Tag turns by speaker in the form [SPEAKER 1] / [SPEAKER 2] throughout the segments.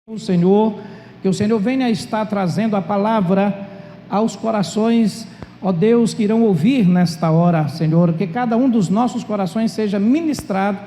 [SPEAKER 1] O Senhor, que o Senhor venha estar trazendo a palavra aos corações, ó Deus, que irão ouvir nesta hora, Senhor, que cada um dos nossos corações seja ministrado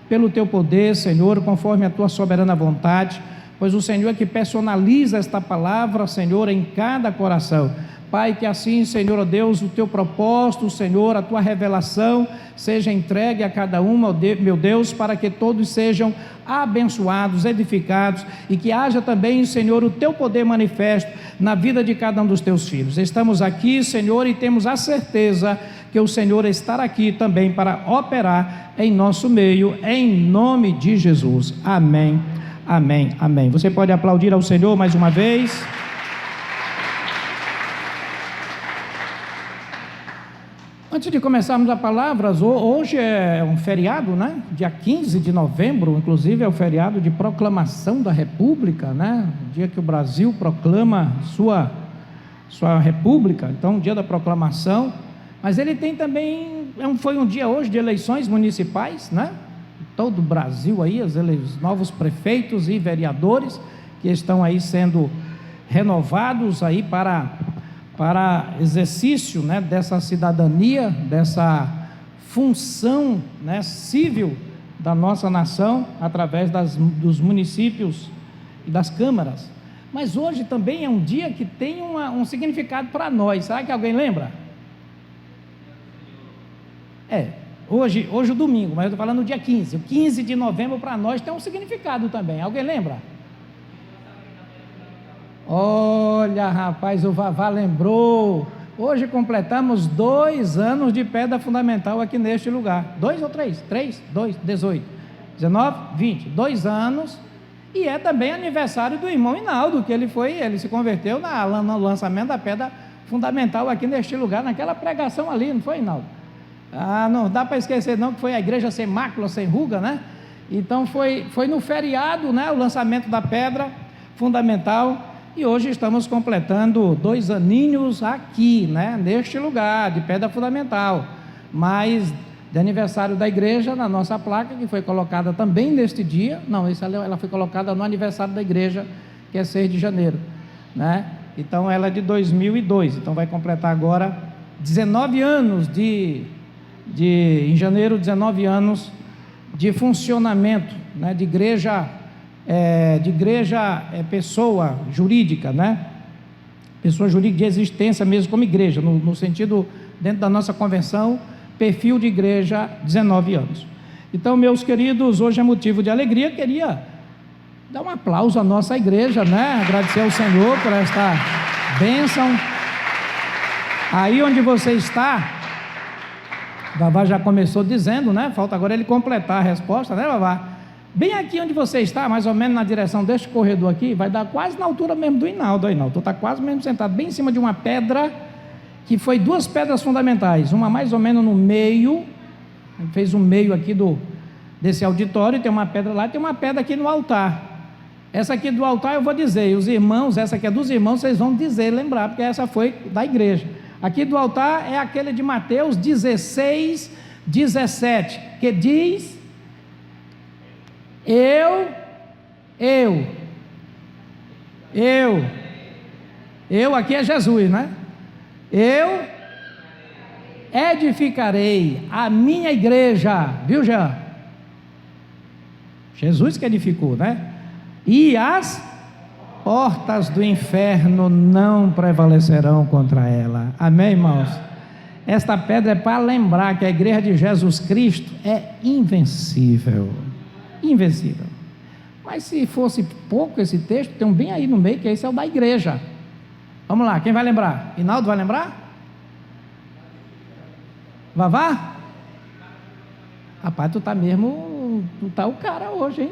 [SPEAKER 1] pelo Teu poder, Senhor, conforme a Tua soberana vontade, pois o Senhor é que personaliza esta palavra, Senhor, em cada coração. Pai, que assim, Senhor, ó Deus, o Teu propósito, Senhor, a Tua revelação seja entregue a cada um, ó meu Deus, para que todos sejam abençoados, edificados, e que haja também, Senhor, o Teu poder manifesto na vida de cada um dos Teus filhos. Estamos aqui, Senhor, e temos a certeza que o Senhor estará aqui também para operar em nosso meio, em nome de Jesus. Amém, amém, amém. Você pode aplaudir ao Senhor mais uma vez. Antes de começarmos a palavra, hoje é um feriado, né? Dia 15 de novembro, inclusive é o feriado de proclamação da República, né? O dia que o Brasil proclama sua República, então dia da proclamação. Mas ele tem também, foi um dia hoje de eleições municipais, né? Todo o Brasil aí, os novos prefeitos e vereadores que estão aí sendo renovados aí para exercício, né, dessa cidadania, dessa função, né, civil da nossa nação, através dos municípios e das câmaras. Mas hoje também é um dia que tem um significado para nós. Será que alguém lembra? Hoje o domingo, mas eu estou falando no dia 15. O 15 de novembro para nós tem um significado também. Alguém lembra? Olha, rapaz, o Vavá lembrou. Hoje completamos 2 anos de pedra fundamental aqui neste lugar. 2 ou 3? 3, 2, 18, 19, 20. 2 anos. E é também aniversário do irmão Hinaldo, que ele se converteu no lançamento da pedra fundamental aqui neste lugar, naquela pregação ali, não foi, Hinaldo? Não dá para esquecer não, que foi a igreja sem mácula, sem ruga, né? Então foi no feriado, né, o lançamento da pedra fundamental. E hoje estamos completando 2 aninhos aqui, né, neste lugar de pedra fundamental, mas de aniversário da igreja, na nossa placa, que foi colocada também neste dia. Não, ela foi colocada no aniversário da igreja, que é 6 de janeiro, né? Então ela é de 2002, então vai completar agora 19 anos em janeiro, 19 anos de funcionamento, né, de igreja. Pessoa jurídica, né? Pessoa jurídica de existência mesmo como igreja, no sentido, dentro da nossa convenção, perfil de igreja, 19 anos. Então, meus queridos, hoje é motivo de alegria. Queria dar um aplauso à nossa igreja, né? Agradecer ao Senhor por esta bênção. Aí onde você está, Vavá já começou dizendo, né? Falta agora ele completar a resposta, né, Vavá? Bem aqui onde você está, mais ou menos na direção deste corredor aqui, vai dar quase na altura mesmo do Hinaldo. Tu está quase mesmo sentado, bem em cima de uma pedra, que foi 2 pedras fundamentais, uma mais ou menos no meio, fez um meio aqui desse auditório, tem uma pedra lá, tem uma pedra aqui no altar. Essa aqui do altar eu vou dizer, e os irmãos, essa aqui é dos irmãos, vocês vão dizer, lembrar, porque essa foi da igreja. Aqui do altar é aquele de Mateus 16, 17, que diz... Eu aqui é Jesus, né? Eu edificarei a minha igreja, viu, Jean? Jesus que edificou, né? E as portas do inferno não prevalecerão contra ela. Amém, irmãos? Esta pedra é para lembrar que a igreja de Jesus Cristo é invencível. Invencível. Mas se fosse pouco esse texto, tem um bem aí no meio, que esse é o da igreja. Vamos lá, quem vai lembrar? Hinaldo vai lembrar? Vavá? Rapaz, tu tá o cara hoje, hein?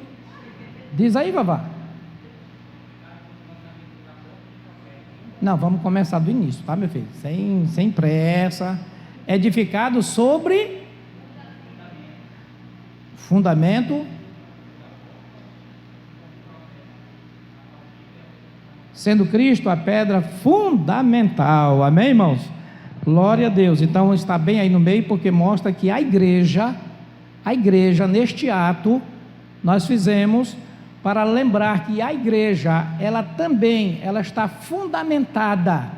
[SPEAKER 1] Diz aí, Vavá. Não, vamos começar do início, tá, meu filho? Sem pressa. Edificado sobre fundamento, sendo Cristo a pedra fundamental. Amém, irmãos? Glória a Deus. Então está bem aí no meio, porque mostra que a igreja, neste ato, nós fizemos para lembrar que a igreja, ela está fundamentada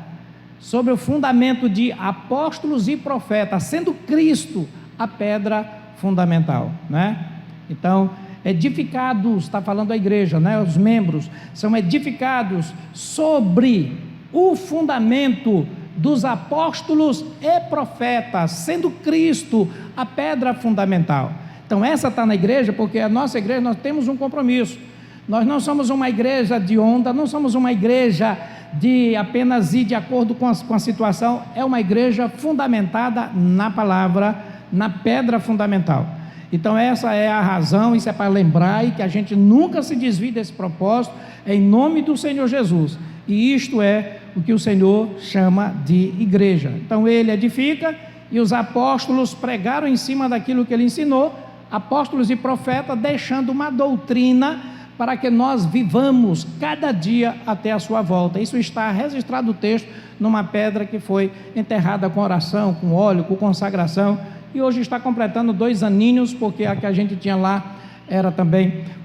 [SPEAKER 1] sobre o fundamento de apóstolos e profetas, sendo Cristo a pedra fundamental, né? Então, edificados, está falando a igreja, né? Os membros são edificados sobre o fundamento dos apóstolos e profetas, sendo Cristo a pedra fundamental. Então essa está na igreja, porque a nossa igreja, nós temos um compromisso. Nós não somos uma igreja de onda, não somos uma igreja de apenas ir de acordo com a situação. É uma igreja fundamentada na palavra, na pedra fundamental. Então essa é a razão, isso é para lembrar, e que a gente nunca se desvie desse propósito, em nome do Senhor Jesus. E isto é o que o Senhor chama de igreja. Então ele edifica, e os apóstolos pregaram em cima daquilo que ele ensinou, apóstolos e profetas, deixando uma doutrina para que nós vivamos cada dia até a sua volta. Isso está registrado no texto, numa pedra que foi enterrada com oração, com óleo, com consagração, e hoje está completando 2 aninhos, porque a que a gente tinha lá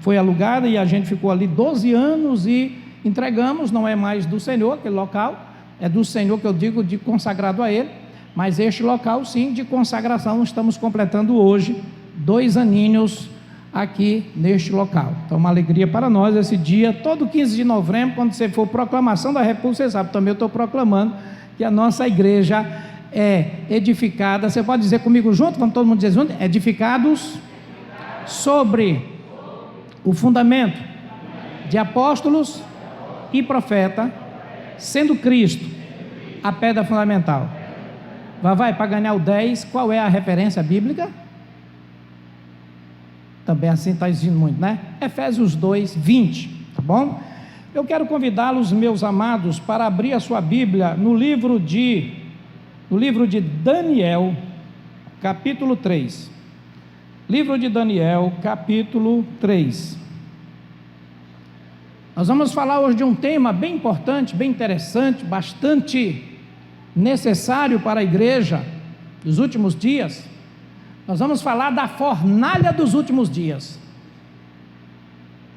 [SPEAKER 1] foi alugada, e a gente ficou ali 12 anos e entregamos. Não é mais do Senhor aquele local, é do Senhor, que eu digo, de consagrado a Ele, mas este local sim, de consagração, estamos completando hoje 2 aninhos aqui neste local. Então uma alegria para nós esse dia. Todo 15 de novembro, quando você for proclamação da República, você sabe, também eu estou proclamando que a nossa igreja é edificada. Você pode dizer comigo junto? Vamos todo mundo dizer junto? Edificados sobre o fundamento de apóstolos e profeta, sendo Cristo a pedra fundamental. Vai para ganhar o 10, qual é a referência bíblica? Também assim está exigindo muito, né? Efésios 2, 20, tá bom? Eu quero convidá-los, meus amados, para abrir a sua Bíblia no livro de Daniel, capítulo 3. Livro de Daniel, capítulo 3. Nós vamos falar hoje de um tema bem importante, bem interessante, bastante necessário para a igreja dos últimos dias. Nós vamos falar da fornalha dos últimos dias.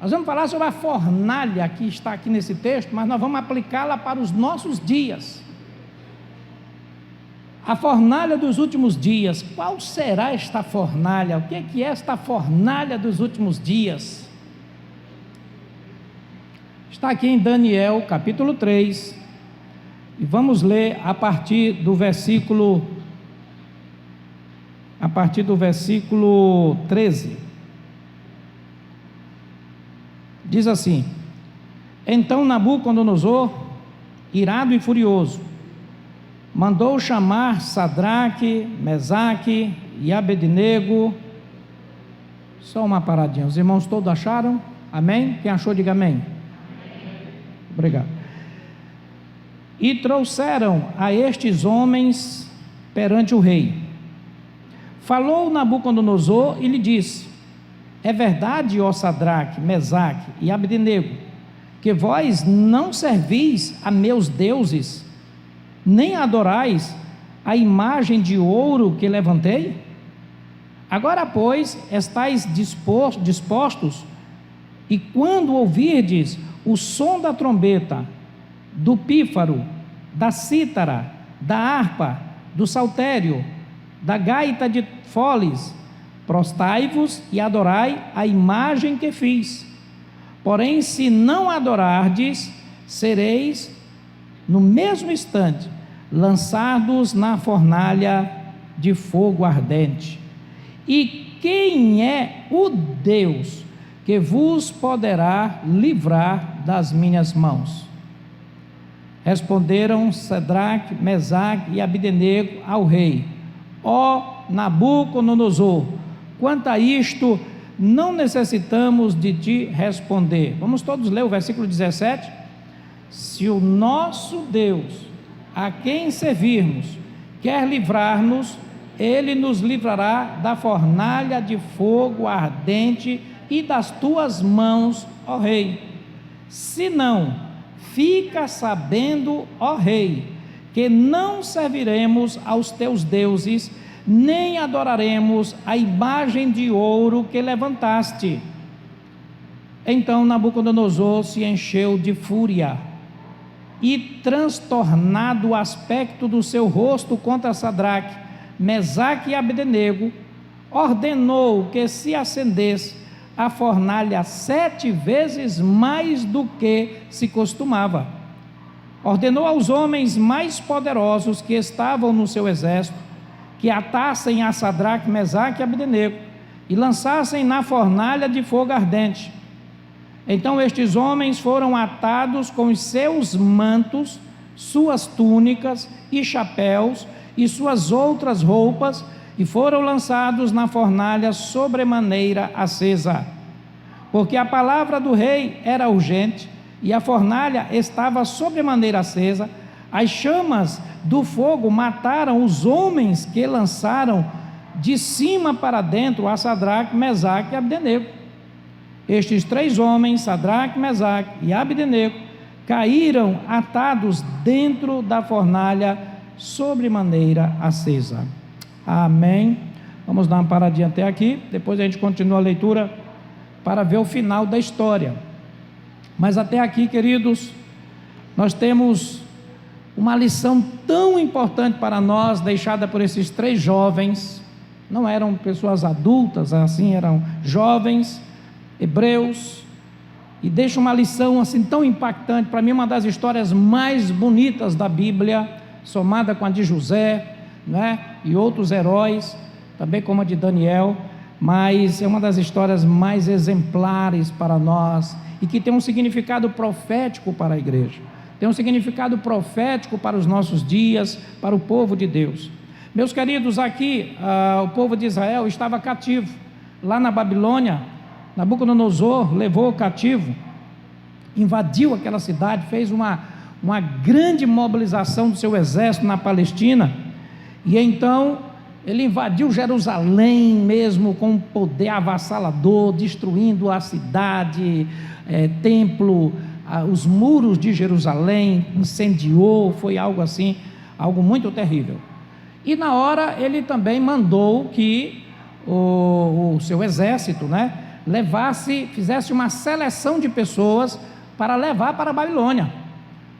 [SPEAKER 1] Nós vamos falar sobre a fornalha que está aqui nesse texto, mas nós vamos aplicá-la para os nossos dias. A fornalha dos últimos dias. Qual será esta fornalha? O que é esta fornalha dos últimos dias? Está aqui em Daniel, capítulo 3, e vamos ler a partir do versículo 13. Diz assim: então Nabucodonosor, irado e furioso, mandou chamar Sadraque, Mesaque e Abednego. Só uma paradinha, os irmãos todos acharam? Amém? Quem achou, diga amém. Obrigado. E trouxeram a estes homens perante o rei. Falou Nabucodonosor e lhe disse: é verdade, ó Sadraque, Mesaque e Abednego, que vós não servis a meus deuses, nem adorais a imagem de ouro que levantei? Agora, pois, estáis dispostos, e quando ouvirdes o som da trombeta, do pífaro, da cítara, da harpa, do saltério, da gaita de foles, prostai-vos e adorai a imagem que fiz. Porém, se não adorardes, sereis no mesmo instante lançados na fornalha de fogo ardente. E quem é o Deus que vos poderá livrar das minhas mãos? Responderam Sadraque, Mesaque e Abednego ao rei: ó Nabucodonosor, quanto a isto, não necessitamos de te responder. Vamos todos ler o versículo 17. Se o nosso Deus, a quem servirmos, quer livrar-nos, Ele nos livrará da fornalha de fogo ardente e das tuas mãos, ó rei. Se não, fica sabendo, ó rei, que não serviremos aos teus deuses, nem adoraremos a imagem de ouro que levantaste. Então Nabucodonosor se encheu de fúria e, transtornado o aspecto do seu rosto contra Sadraque, Mesaque e Abdenego, ordenou que se acendesse a fornalha 7 vezes mais do que se costumava. Ordenou aos homens mais poderosos que estavam no seu exército que atassem a Sadraque, Mesaque e Abdenego e lançassem na fornalha de fogo ardente. Então estes homens foram atados com os seus mantos, suas túnicas e chapéus e suas outras roupas, e foram lançados na fornalha sobremaneira acesa, porque a palavra do rei era urgente, e a fornalha estava sobremaneira acesa. As chamas do fogo mataram os homens que lançaram de cima para dentro a Sadraque, Mesaque e Abdenego. Estes 3 homens, Sadraque, Mesaque e Abdenego, caíram atados dentro da fornalha sobremaneira acesa. Amém. Vamos dar uma paradinha até aqui, depois a gente continua a leitura para ver o final da história. Mas até aqui, queridos, nós temos uma lição tão importante para nós, deixada por esses 3 jovens. Não eram pessoas adultas, assim, eram jovens hebreus, e deixa uma lição assim tão impactante. Para mim, uma das histórias mais bonitas da Bíblia, somada com a de José, né, e outros heróis, também como a de Daniel, mas é uma das histórias mais exemplares para nós, e que tem um significado profético para a igreja, tem um significado profético para os nossos dias, para o povo de Deus. Meus queridos, aqui o povo de Israel estava cativo, lá na Babilônia. Nabucodonosor levou cativo, invadiu aquela cidade, fez uma grande mobilização do seu exército na Palestina, e então ele invadiu Jerusalém mesmo com um poder avassalador, destruindo a cidade, templo, os muros de Jerusalém, incendiou, foi algo assim, algo muito terrível. E na hora ele também mandou que o seu exército, né, fizesse uma seleção de pessoas para levar para a Babilônia.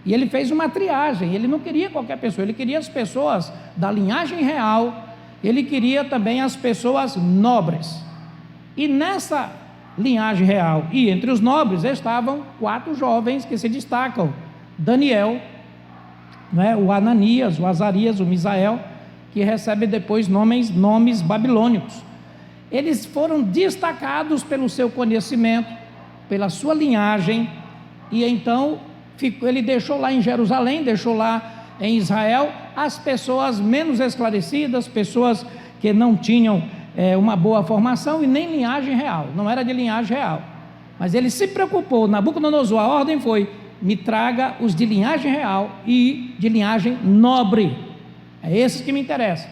[SPEAKER 1] E ele fez uma triagem, ele não queria qualquer pessoa, ele queria as pessoas da linhagem real, ele queria também as pessoas nobres. E nessa linhagem real e entre os nobres estavam 4 jovens que se destacam: Daniel, né, o Ananias, o Azarias, o Misael, que recebe depois nomes babilônicos. Eles foram destacados pelo seu conhecimento, pela sua linhagem, e então ele deixou lá em Jerusalém, deixou lá em Israel as pessoas menos esclarecidas, pessoas que não tinham uma boa formação e nem linhagem real, não era de linhagem real, mas ele se preocupou. Nabucodonosor, a ordem foi: me traga os de linhagem real e de linhagem nobre, é esses que me interessam,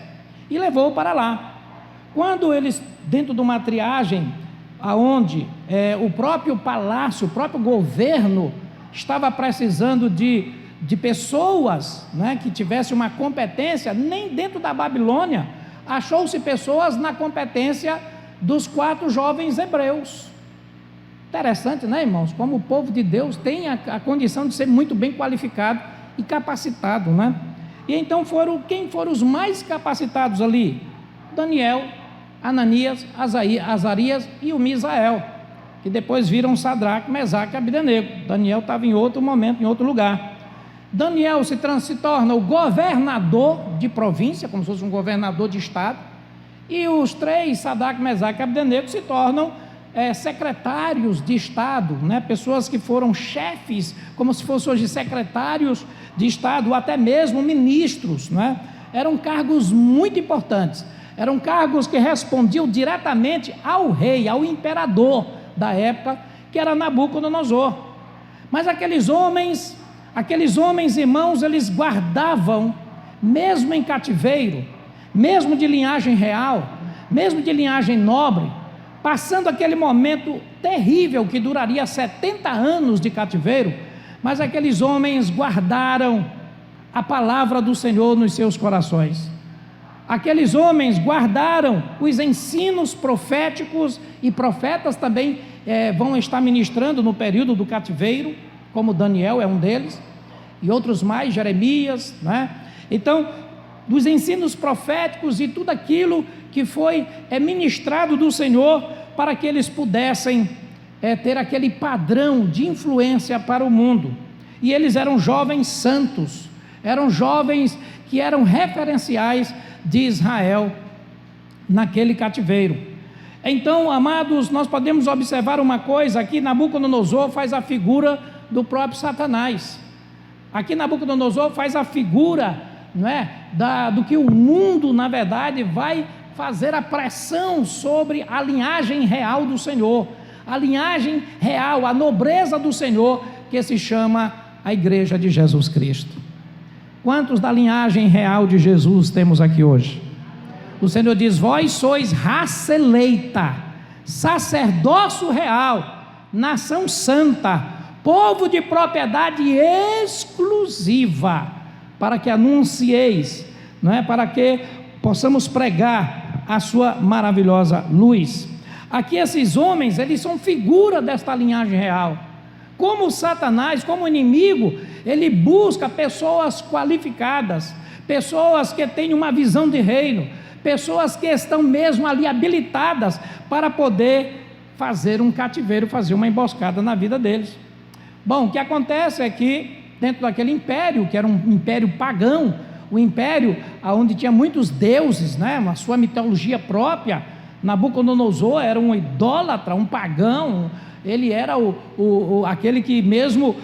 [SPEAKER 1] e levou para lá. Quando eles, dentro de uma triagem, aonde o próprio palácio, o próprio governo estava precisando de pessoas, né, que tivessem uma competência, nem dentro da Babilônia achou-se pessoas na competência dos 4 jovens hebreus. Interessante, né, irmãos? Como o povo de Deus tem a condição de ser muito bem qualificado e capacitado, né? E então quem foram os mais capacitados ali? Daniel, Ananias, Azarias e o Misael, que depois viram Sadraque, Mesaque e Abdenego. Daniel estava em outro momento, em outro lugar. Daniel se torna o governador de província, como se fosse um governador de estado, e os 3, Sadraque, Mesaque e Abdenego, se tornam secretários de estado, né? Pessoas que foram chefes, como se fossem hoje secretários de estado, ou até mesmo ministros, né? Eram cargos muito importantes, eram cargos que respondiam diretamente ao rei, ao imperador da época, que era Nabucodonosor. Mas aqueles homens, irmãos, eles guardavam, mesmo em cativeiro, mesmo de linhagem real, mesmo de linhagem nobre, passando aquele momento terrível que duraria 70 anos de cativeiro, mas aqueles homens guardaram a palavra do Senhor nos seus corações. Aqueles homens guardaram os ensinos proféticos e profetas também vão estar ministrando no período do cativeiro, como Daniel é um deles, e outros mais, Jeremias, né? Então, dos ensinos proféticos e tudo aquilo que foi ministrado do Senhor, para que eles pudessem ter aquele padrão de influência para o mundo. E eles eram jovens santos, eram jovens que eram referenciais de Israel naquele cativeiro. Então, amados, nós podemos observar uma coisa aqui. Nabucodonosor faz a figura do próprio Satanás. Aqui Nabucodonosor faz a figura, não é, do que o mundo, na verdade, vai fazer a pressão sobre a linhagem real do Senhor, a linhagem real, a nobreza do Senhor, que se chama a Igreja de Jesus Cristo. Quantos da linhagem real de Jesus temos aqui hoje? O Senhor diz: vós sois raça eleita, sacerdócio real, nação santa, povo de propriedade exclusiva, para que anuncieis, não é? Para que possamos pregar a sua maravilhosa luz. Aqui esses homens, eles são figura desta linhagem real. Como Satanás, como inimigo, ele busca pessoas qualificadas, pessoas que têm uma visão de reino, pessoas que estão mesmo ali habilitadas para poder fazer um cativeiro, fazer uma emboscada na vida deles. Bom, o que acontece é que dentro daquele império, que era um império pagão, o império onde tinha muitos deuses, né, uma sua mitologia própria, Nabucodonosor era um idólatra, um pagão. Ele era aquele que mesmo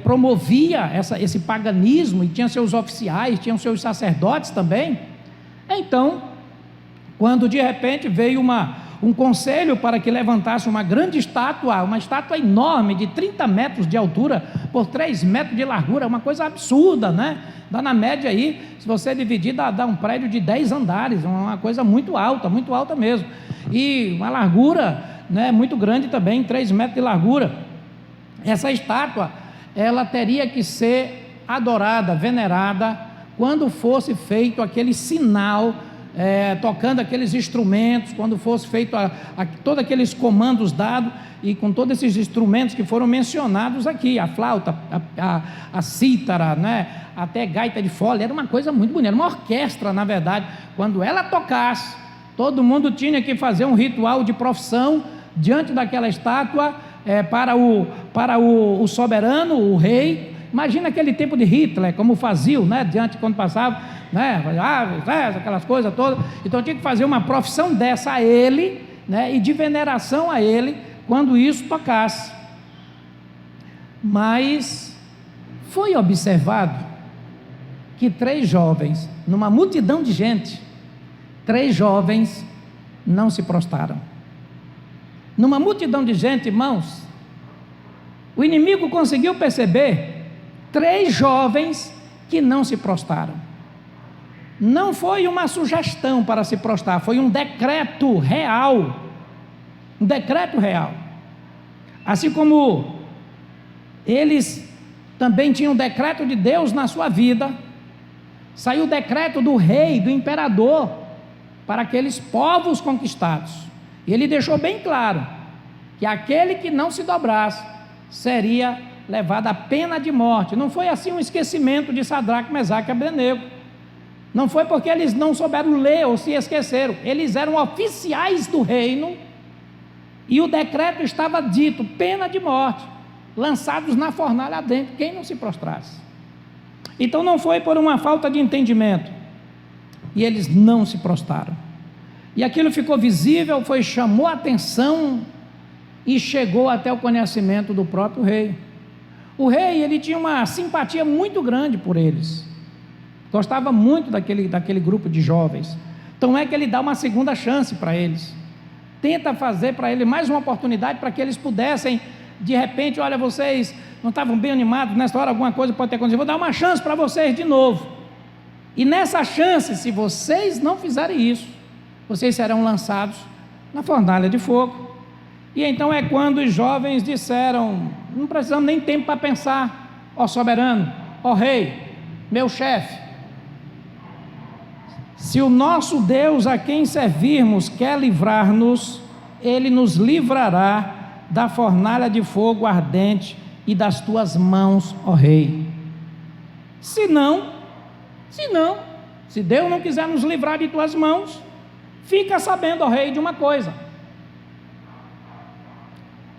[SPEAKER 1] promovia esse paganismo, e tinha seus oficiais, tinham seus sacerdotes também. Então, quando de repente veio um conselho para que levantasse uma grande estátua, uma estátua enorme, de 30 metros de altura, por 3 metros de largura, uma coisa absurda, né? Dá na média aí, se você dividir, dá um prédio de 10 andares, uma coisa muito alta mesmo, e uma largura, né, muito grande também, 3 metros de largura. Essa estátua, ela teria que ser adorada, venerada, quando fosse feito aquele sinal, tocando aqueles instrumentos, quando fosse feito todos aqueles comandos dados, e com todos esses instrumentos que foram mencionados aqui, a flauta, a cítara, né, até gaita de fole, era uma coisa muito bonita, uma orquestra, na verdade. Quando ela tocasse, todo mundo tinha que fazer um ritual de profissão diante daquela estátua, para o soberano, o rei. Imagina aquele tempo de Hitler, como faziam, né, diante, quando passava, né, aquelas coisas todas. Então tinha que fazer uma profissão dessa a ele, né, e de veneração a ele, quando isso tocasse. Mas foi observado que 3 jovens, numa multidão de gente, 3 jovens não se prostraram. Numa multidão de gente, irmãos, o inimigo conseguiu perceber 3 jovens que não se prostraram. Não foi uma sugestão para se prostrar, foi um decreto real. Um decreto real. Assim como eles também tinham um decreto de Deus na sua vida, saiu o decreto do rei, do imperador, para aqueles povos conquistados. E ele deixou bem claro que aquele que não se dobrasse seria levado à pena de morte. Não foi assim um esquecimento de Sadraque, Mesaque e Abdenego. Não foi porque eles não souberam ler ou se esqueceram. Eles eram oficiais do reino, e o decreto estava dito: pena de morte, lançados na fornalha dentro, quem não se prostrasse. Então não foi por uma falta de entendimento, e eles não se prostraram. E aquilo ficou visível, chamou a atenção e chegou até o conhecimento do próprio rei. O rei, ele tinha uma simpatia muito grande por eles, gostava muito daquele grupo de jovens. Então é que ele dá uma segunda chance para eles, tenta fazer para eles mais uma oportunidade, para que eles pudessem, de repente, olha, vocês não estavam bem animados, nessa hora alguma coisa pode ter acontecido, vou dar uma chance para vocês de novo, e nessa chance, se vocês não fizerem isso, vocês serão lançados na fornalha de fogo. E então é quando os jovens disseram: não precisamos nem tempo para pensar, ó soberano, ó rei, meu chefe, se o nosso Deus a quem servirmos quer livrar-nos, Ele nos livrará da fornalha de fogo ardente e das tuas mãos, ó rei. Se Deus não quiser nos livrar de tuas mãos, fica sabendo, ó rei, de uma coisa: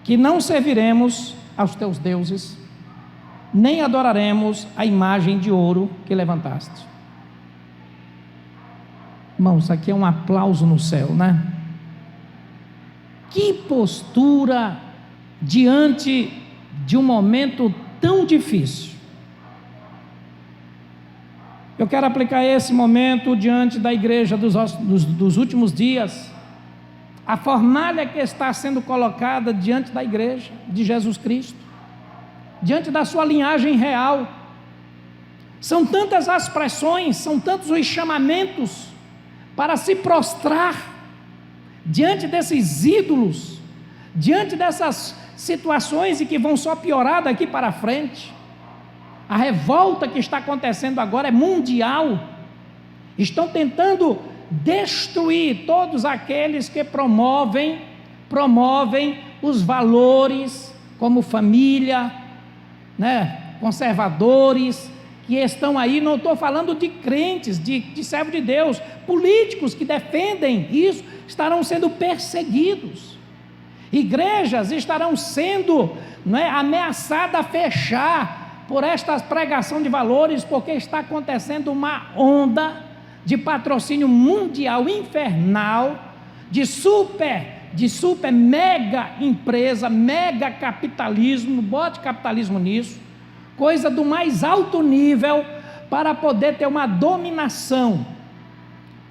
[SPEAKER 1] que não serviremos aos teus deuses, nem adoraremos a imagem de ouro que levantaste. Irmãos, isso aqui é um aplauso no céu, né? Que postura diante de um momento tão difícil. Eu quero aplicar esse momento diante da igreja dos últimos dias. A fornalha que está sendo colocada diante da igreja de Jesus Cristo, diante da sua linhagem real. São tantas as pressões, são tantos os chamamentos para se prostrar diante desses ídolos, diante dessas situações e que vão só piorar daqui para frente. A revolta que está acontecendo agora é mundial. Estão tentando destruir todos aqueles que promovem os valores como família, né, conservadores, que estão aí. Não estou falando de crentes, de servos de Deus, políticos que defendem isso estarão sendo perseguidos. Igrejas estarão sendo, ameaçadas a fechar por esta pregação de valores, porque está acontecendo uma onda de patrocínio mundial infernal, de super mega empresa, mega capitalismo, bote capitalismo nisso, coisa do mais alto nível, para poder ter uma dominação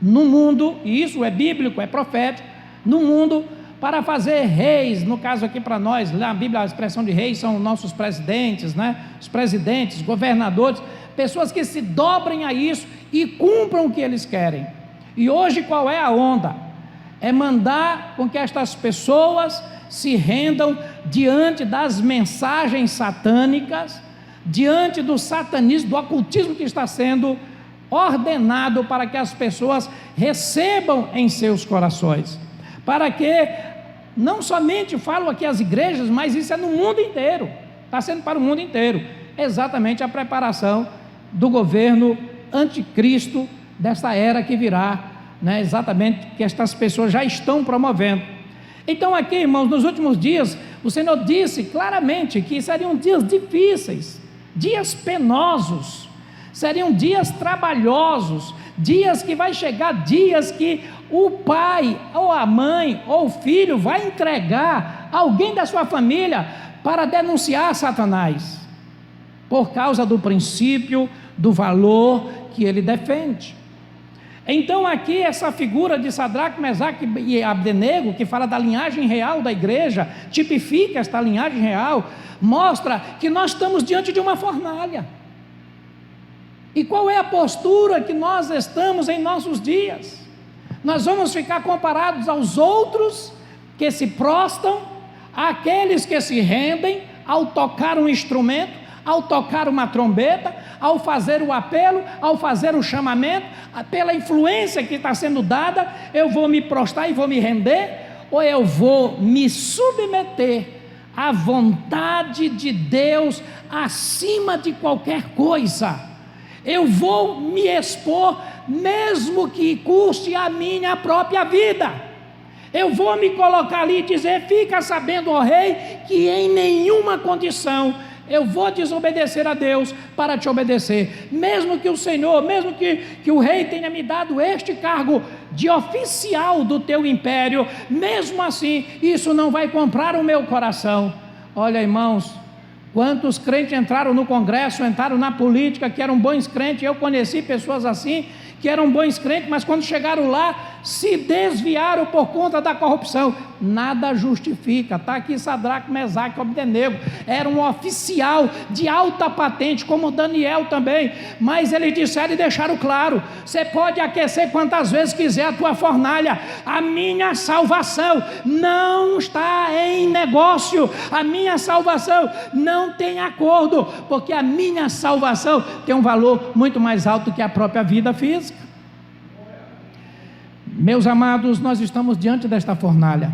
[SPEAKER 1] no mundo, e isso é bíblico, é profético, no mundo, para fazer reis. No caso aqui para nós, na Bíblia a expressão de reis são nossos presidentes, os presidentes, governadores, pessoas que se dobrem a isso e cumpram o que eles querem. E hoje qual é a onda? É mandar com que estas pessoas se rendam diante das mensagens satânicas, diante do satanismo, do ocultismo que está sendo ordenado para que as pessoas recebam em seus corações, para que, não somente falo aqui as igrejas, mas isso é no mundo inteiro, está sendo para o mundo inteiro, exatamente a preparação do governo anticristo, desta era que virá, exatamente, que estas pessoas já estão promovendo. Então aqui, irmãos, nos últimos dias, o Senhor disse claramente que seriam dias difíceis, dias penosos, seriam dias trabalhosos, dias que vai chegar, dias que o pai, ou a mãe, ou o filho vai entregar alguém da sua família para denunciar Satanás, por causa do princípio, do valor que ele defende. Então aqui essa figura de Sadraque, Mesaque e Abdenego, que fala da linhagem real da igreja, tipifica esta linhagem real, mostra que nós estamos diante de uma fornalha. E qual é a postura que nós estamos em nossos dias? Nós vamos ficar comparados aos outros que se prostram, àqueles que se rendem ao tocar um instrumento, ao tocar uma trombeta, ao fazer o apelo, ao fazer o chamamento, pela influência que está sendo dada, eu vou me prostrar e vou me render, ou eu vou me submeter à vontade de Deus acima de qualquer coisa. Eu vou me expor, mesmo que custe a minha própria vida. Eu vou me colocar ali e dizer: fica sabendo, ó rei, que em nenhuma condição eu vou desobedecer a Deus para te obedecer, mesmo que o Senhor, mesmo que o rei tenha me dado este cargo de oficial do teu império, mesmo assim, isso não vai comprar o meu coração. Olha, irmãos, quantos crentes entraram no Congresso, entraram na política, que eram bons crentes. Eu conheci pessoas assim, que eram bons crentes, mas quando chegaram lá, se desviaram por conta da corrupção. Nada justifica. Está aqui Sadraque, Mesaque e Abdenego, era um oficial de alta patente, como Daniel também, mas eles disseram e deixaram claro: você pode aquecer quantas vezes quiser a tua fornalha, a minha salvação não está em negócio, a minha salvação não tem acordo, porque a minha salvação tem um valor muito mais alto que a própria vida física. Meus amados, nós estamos diante desta fornalha.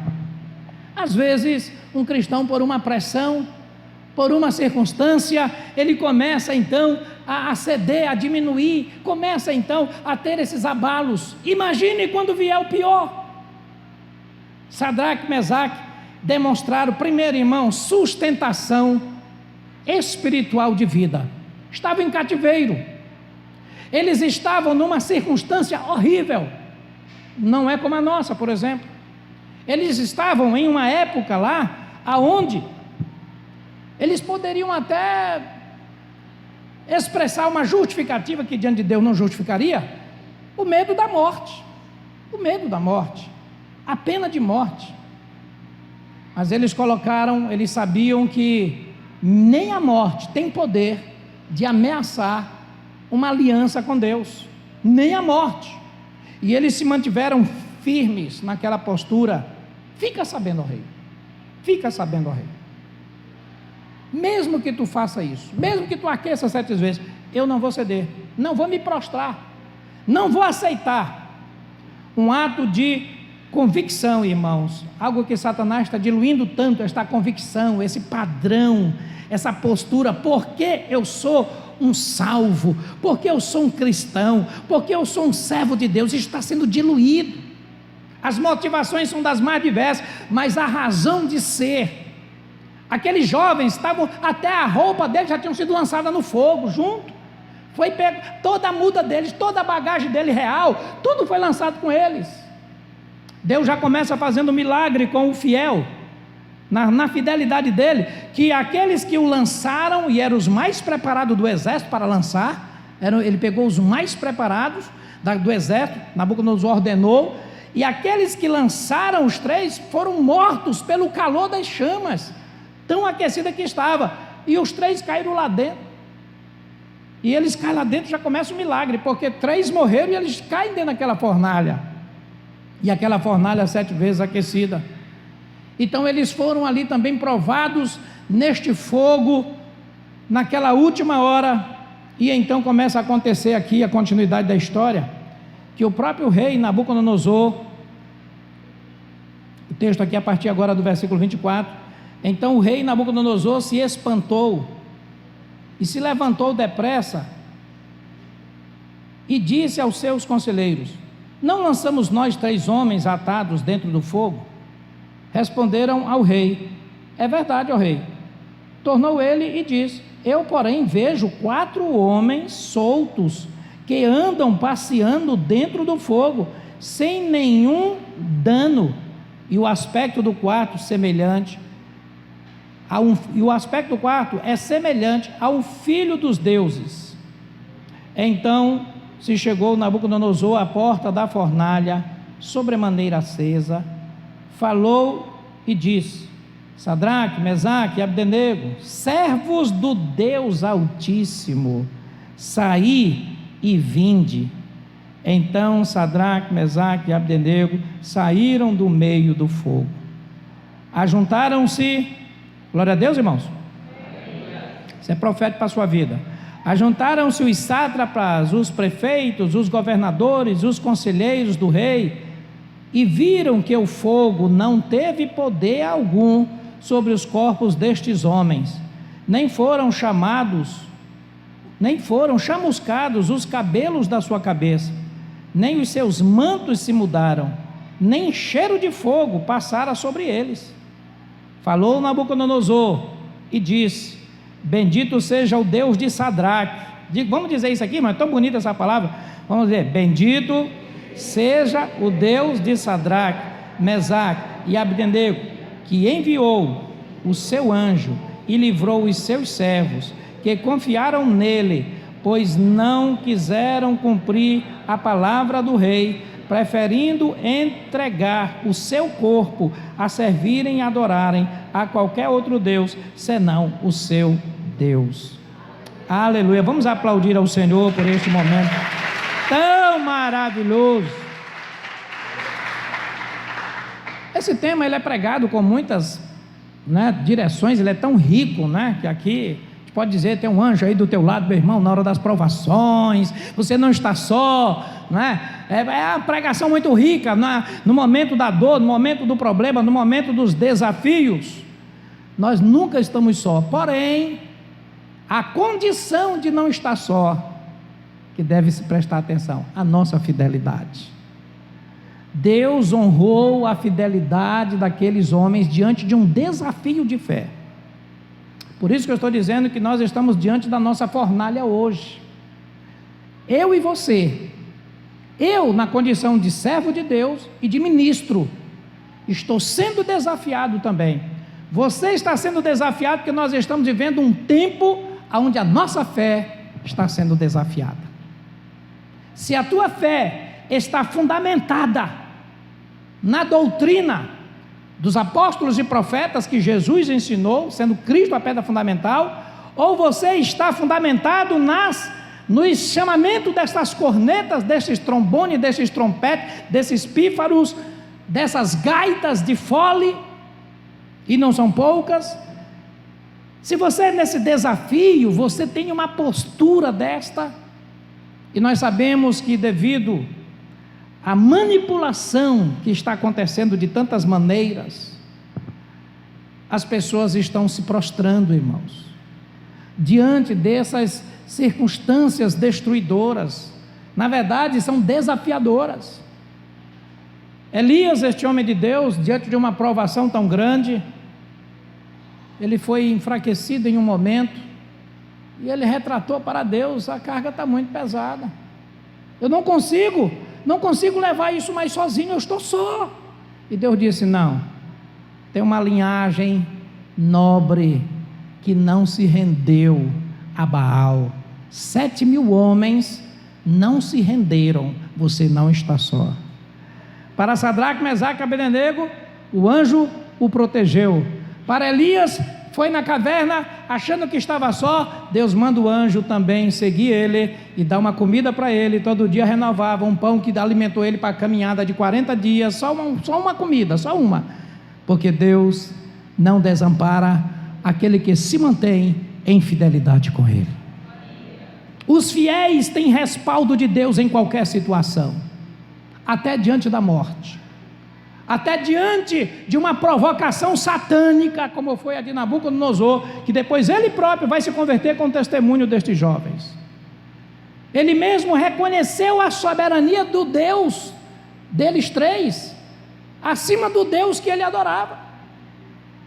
[SPEAKER 1] Às vezes, um cristão, por uma pressão, por uma circunstância, ele começa então a ceder, a diminuir, começa então a ter esses abalos. Imagine quando vier o pior. Sadraque e Mesaque demonstraram, primeiro, irmão, sustentação espiritual de vida. Estavam em cativeiro, eles estavam numa circunstância horrível, não é como a nossa, por exemplo. Eles estavam em uma época lá, aonde eles poderiam até expressar uma justificativa que diante de Deus não justificaria, o medo da morte, a pena de morte. Mas eles sabiam que nem a morte tem poder de ameaçar uma aliança com Deus, nem a morte. E eles se mantiveram firmes naquela postura. Fica sabendo, ó rei, mesmo que tu faça isso, mesmo que tu aqueça 7 vezes, eu não vou ceder, não vou me prostrar, não vou aceitar. Um ato de convicção, irmãos, algo que Satanás está diluindo tanto, esta convicção, esse padrão, essa postura, porque eu sou um salvo, porque eu sou um cristão, porque eu sou um servo de Deus, isso está sendo diluído. As motivações são das mais diversas, mas a razão de ser, aqueles jovens estavam, até a roupa deles já tinham sido lançada no fogo, junto, foi pego, toda a muda deles, toda a bagagem dele real, tudo foi lançado com eles. Deus já começa fazendo milagre com o fiel, na fidelidade dele, que aqueles que o lançaram, e eram os mais preparados do exército para lançar, ele pegou os mais preparados do exército, Nabucodonosor ordenou, e aqueles que lançaram os 3 foram mortos pelo calor das chamas, tão aquecida que estava, e os 3 caíram lá dentro, e eles caem lá dentro, já começa o milagre, porque 3 morreram e eles caem dentro daquela fornalha, e aquela fornalha 7 vezes aquecida. Então eles foram ali também provados neste fogo, naquela última hora, e então começa a acontecer aqui a continuidade da história, que o próprio rei Nabucodonosor, o texto aqui a partir agora do versículo 24, então o rei Nabucodonosor se espantou, e se levantou depressa, e disse aos seus conselheiros: não lançamos nós 3 homens atados dentro do fogo? Responderam ao rei: é verdade, ó rei. Tornou ele e disse: eu, porém, vejo 4 homens soltos, que andam passeando dentro do fogo, sem nenhum dano, e o aspecto do quarto semelhante é semelhante ao filho dos deuses. Então se chegou Nabucodonosor à porta da fornalha, sobremaneira acesa, falou e disse: Sadraque, Mesaque e Abdenego, servos do Deus Altíssimo, saí e vinde. Então Sadraque, Mesaque e Abdenego saíram do meio do fogo. Ajuntaram-se, glória a Deus, irmãos, isso é profético para a sua vida. Ajuntaram-se os sátrapas, os prefeitos, os governadores, os conselheiros do rei, e viram que o fogo não teve poder algum sobre os corpos destes homens, nem foram chamuscados os cabelos da sua cabeça, nem os seus mantos se mudaram, nem cheiro de fogo passara sobre eles. Falou Nabucodonosor e disse: bendito seja o Deus de Sadraque. Vamos dizer isso aqui, mas é tão bonita essa palavra. Vamos dizer: bendito seja o Deus de Sadraque, Mesaque e Abdenego, que enviou o seu anjo e livrou os seus servos, que confiaram nele, pois não quiseram cumprir a palavra do rei, preferindo entregar o seu corpo a servirem e adorarem a qualquer outro Deus, senão o seu Deus. Aleluia. Vamos aplaudir ao Senhor por este momento tão maravilhoso. Esse tema ele é pregado com muitas direções, ele é tão rico, que aqui pode dizer, tem um anjo aí do teu lado, meu irmão, na hora das provações, você não está só, não é? É uma pregação muito rica, no momento da dor, no momento do problema, no momento dos desafios, nós nunca estamos só. Porém, a condição de não estar só, que deve se prestar atenção, a nossa fidelidade. Deus honrou a fidelidade daqueles homens diante de um desafio de fé. Por isso que eu estou dizendo que nós estamos diante da nossa fornalha hoje. Eu e você, eu na condição de servo de Deus e de ministro, estou sendo desafiado também. Você está sendo desafiado porque nós estamos vivendo um tempo onde a nossa fé está sendo desafiada. Se a tua fé está fundamentada na doutrina dos apóstolos e profetas que Jesus ensinou, sendo Cristo a pedra fundamental, ou você está fundamentado no chamamento dessas cornetas, desses trombones, desses trompetes, desses pífaros, dessas gaitas de fole, e não são poucas. Se você é nesse desafio, você tem uma postura desta, e nós sabemos que devido à manipulação que está acontecendo de tantas maneiras, as pessoas estão se prostrando, irmãos, diante dessas circunstâncias destruidoras, na verdade são desafiadoras. Elias, este homem de Deus, diante de uma provação tão grande, ele foi enfraquecido em um momento, e ele retratou para Deus: a carga está muito pesada, eu não consigo levar isso mais sozinho, eu estou só. E Deus disse: não, tem uma linhagem nobre que não se rendeu a Baal, 7.000 homens não se renderam, você não está só. Para Sadraque, Mesaque e Abednego, o anjo o protegeu. Para Elias, foi na caverna, achando que estava só, Deus manda o anjo também seguir ele e dar uma comida para ele, todo dia renovava um pão que alimentou ele para a caminhada de 40 dias, só uma comida, só uma, porque Deus não desampara aquele que se mantém em fidelidade com ele. Os fiéis têm respaldo de Deus em qualquer situação, até diante da morte, até diante de uma provocação satânica, como foi a de Nabucodonosor, que depois ele próprio vai se converter com o testemunho destes jovens. Ele mesmo reconheceu a soberania do Deus deles três, acima do Deus que ele adorava,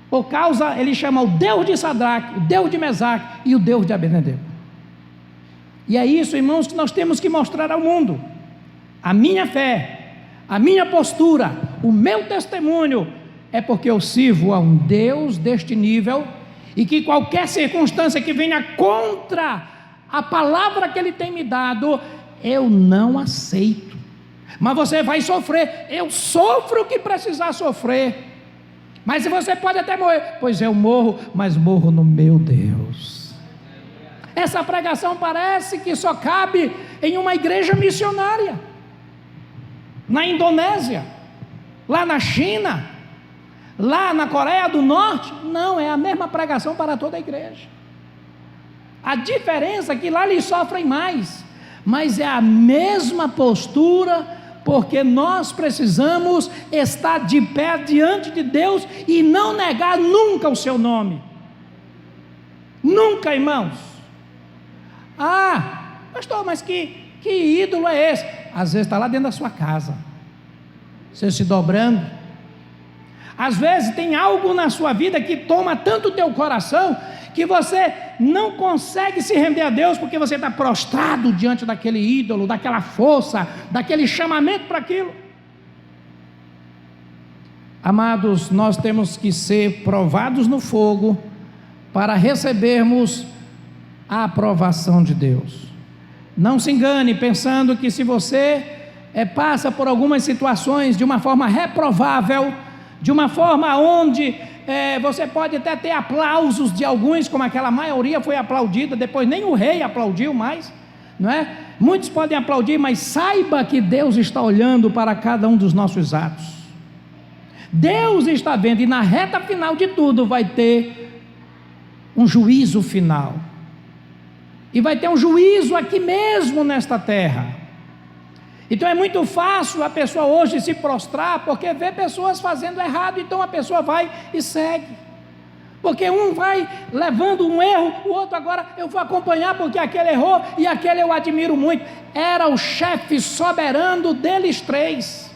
[SPEAKER 1] por causa, ele chama o Deus de Sadraque, o Deus de Mesaque e o Deus de Abednego. E é isso, irmãos, que nós temos que mostrar ao mundo. A minha fé, a minha postura, o meu testemunho é porque eu sirvo a um Deus deste nível, e que qualquer circunstância que venha contra a palavra que Ele tem me dado, eu não aceito. Mas você vai sofrer, eu sofro o que precisar sofrer. Mas se você pode até morrer, pois eu morro, mas morro no meu Deus. Essa pregação parece que só cabe em uma igreja missionária, na Indonésia, lá na China, lá na Coreia do Norte. Não, é a mesma pregação para toda a igreja. A diferença é que lá eles sofrem mais, mas é a mesma postura, porque nós precisamos estar de pé diante de Deus e não negar nunca o seu nome. Nunca, irmãos. Ah, pastor, mas que ídolo é esse? Às vezes está lá dentro da sua casa, você se dobrando. Às vezes tem algo na sua vida que toma tanto o teu coração, que você não consegue se render a Deus, porque você está prostrado diante daquele ídolo, daquela força, daquele chamamento para aquilo. Amados, nós temos que ser provados no fogo, para recebermos a aprovação de Deus. Não se engane pensando que se você passa por algumas situações de uma forma reprovável, de uma forma onde você pode até ter aplausos de alguns, como aquela maioria foi aplaudida, depois nem o rei aplaudiu mais, não é? Muitos podem aplaudir, mas saiba que Deus está olhando para cada um dos nossos atos. Deus está vendo, e na reta final de tudo vai ter um juízo final. e vai ter um juízo aqui mesmo nesta terra. Então é muito fácil a pessoa hoje se prostrar, porque vê pessoas fazendo errado, então a pessoa vai e segue. Porque um vai levando um erro, o outro agora eu vou acompanhar porque aquele errou e aquele eu admiro muito. Era o chefe soberano deles três,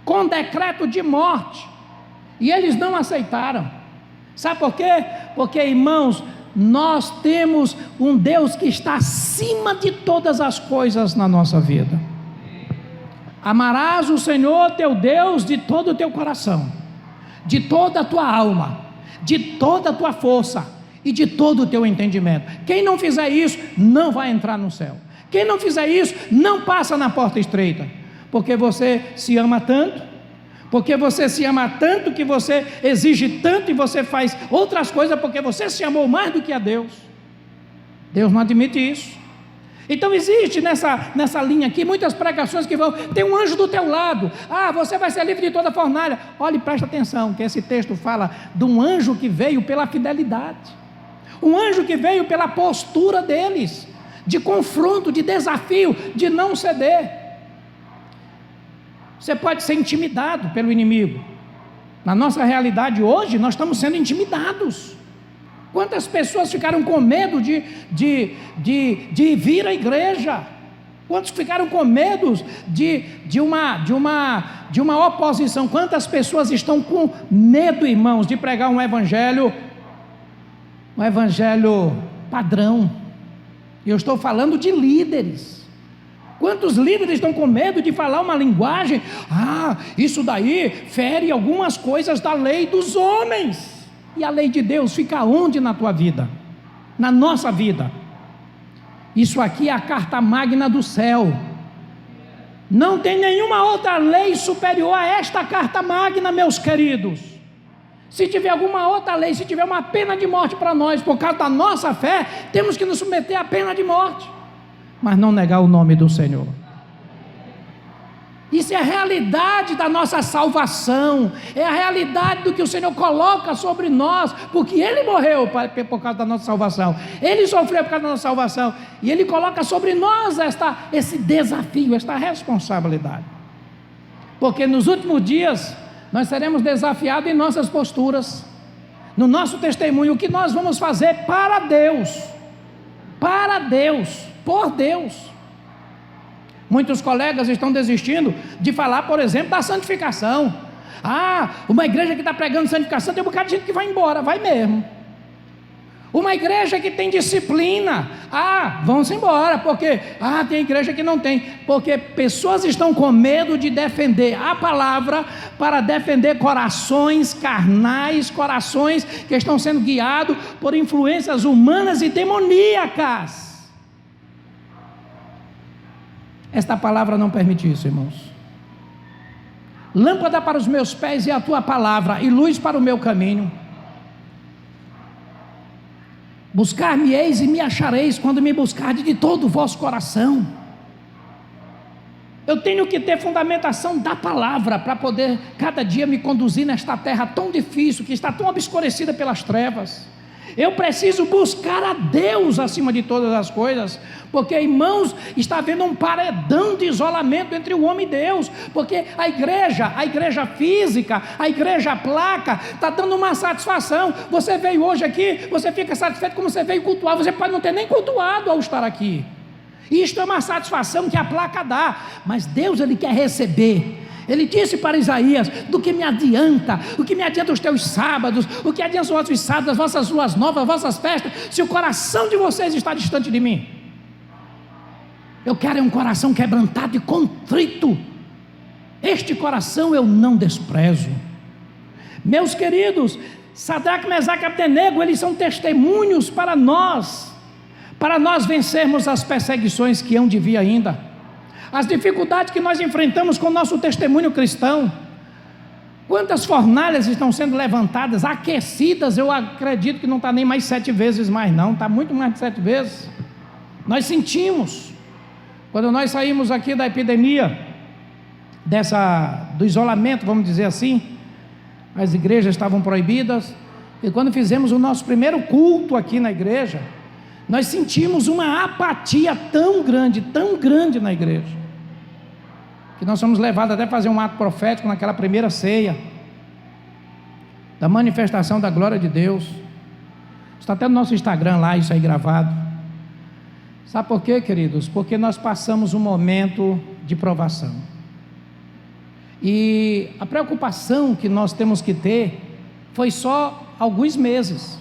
[SPEAKER 1] com decreto de morte, e eles não aceitaram. Sabe por quê? Porque, irmãos, nós temos um Deus que está acima de todas as coisas na nossa vida. Amarás o Senhor teu Deus de todo o teu coração, de toda a tua alma, de toda a tua força e de todo o teu entendimento. Quem não fizer isso, não vai entrar no céu. Quem não fizer isso, não passa na porta estreita. Porque você se ama tanto, porque você se ama tanto que você exige tanto e você faz outras coisas porque você se amou mais do que a Deus. Deus não admite isso. Então existe nessa linha aqui muitas pregações que vão, tem um anjo do teu lado, você vai ser livre de toda fornalha. Olha e presta atenção, que esse texto fala de um anjo que veio pela fidelidade, um anjo que veio pela postura deles, de confronto, de desafio, de não ceder. Você pode ser intimidado pelo inimigo. Na nossa realidade hoje, nós estamos sendo intimidados. Quantas pessoas ficaram com medo de vir à igreja? Quantos ficaram com medo de uma oposição? Quantas pessoas estão com medo, irmãos, de pregar um evangelho padrão? E eu estou falando de líderes. Quantos líderes estão com medo de falar uma linguagem? Isso daí fere algumas coisas da lei dos homens. E a lei de Deus fica onde na tua vida? Na nossa vida. Isso aqui é a carta magna do céu. Não tem nenhuma outra lei superior a esta carta magna, meus queridos. Se tiver alguma outra lei, se tiver uma pena de morte para nós, por causa da nossa fé, temos que nos submeter à pena de morte, mas não negar o nome do Senhor. Isso é a realidade da nossa salvação, é a realidade do que o Senhor coloca sobre nós, porque Ele morreu por causa da nossa salvação, Ele sofreu por causa da nossa salvação, e Ele coloca sobre nós esse desafio, esta responsabilidade, porque nos últimos dias nós seremos desafiados em nossas posturas, no nosso testemunho, o que nós vamos fazer para Deus, por Deus. Muitos colegas estão desistindo de falar, por exemplo, da santificação. Uma igreja que está pregando santificação, tem um bocado de gente que vai embora, vai mesmo. Uma igreja que tem disciplina, vão-se embora, porque tem igreja que não tem, porque pessoas estão com medo de defender a palavra, para defender corações carnais, corações que estão sendo guiados por influências humanas e demoníacas. Esta palavra não permite isso, irmãos. Lâmpada para os meus pés é a tua palavra, e luz para o meu caminho. Buscar-me-eis e me achareis, quando me buscardes de todo o vosso coração. Eu tenho que ter fundamentação da palavra, para poder cada dia me conduzir nesta terra tão difícil, que está tão obscurecida pelas trevas. Eu preciso buscar a Deus acima de todas as coisas, porque, irmãos, está havendo um paredão de isolamento entre o homem e Deus, porque a igreja física, a igreja placa, está dando uma satisfação. Você veio hoje aqui, você fica satisfeito como você veio cultuar, você pode não ter nem cultuado ao estar aqui. Isto é uma satisfação que a placa dá, mas Deus, Ele quer receber. Ele disse para Isaías: do que me adianta, o que me adianta os teus sábados, o que adianta os vossos sábados, as vossas luas novas, as vossas festas, se o coração de vocês está distante de mim? Eu quero um coração quebrantado e contrito. Este coração eu não desprezo. Meus queridos, Sadraque, Mesaque e Abdenego, eles são testemunhos para nós vencermos as perseguições que hão de vir ainda, as dificuldades que nós enfrentamos com o nosso testemunho cristão. Quantas fornalhas estão sendo levantadas, aquecidas? Eu acredito que não está nem mais 7 vezes mais não, está muito mais de 7 vezes. Nós sentimos, quando nós saímos aqui da epidemia, do isolamento, vamos dizer assim, as igrejas estavam proibidas, e quando fizemos o nosso primeiro culto aqui na igreja, Nós sentimos uma apatia tão grande na igreja, que nós somos levados até a fazer um ato profético naquela primeira ceia, da manifestação da glória de Deus. Está até no nosso Instagram lá, isso aí gravado. Sabe por quê, queridos? Porque nós passamos um momento de provação. E a preocupação que nós temos que ter foi só alguns meses.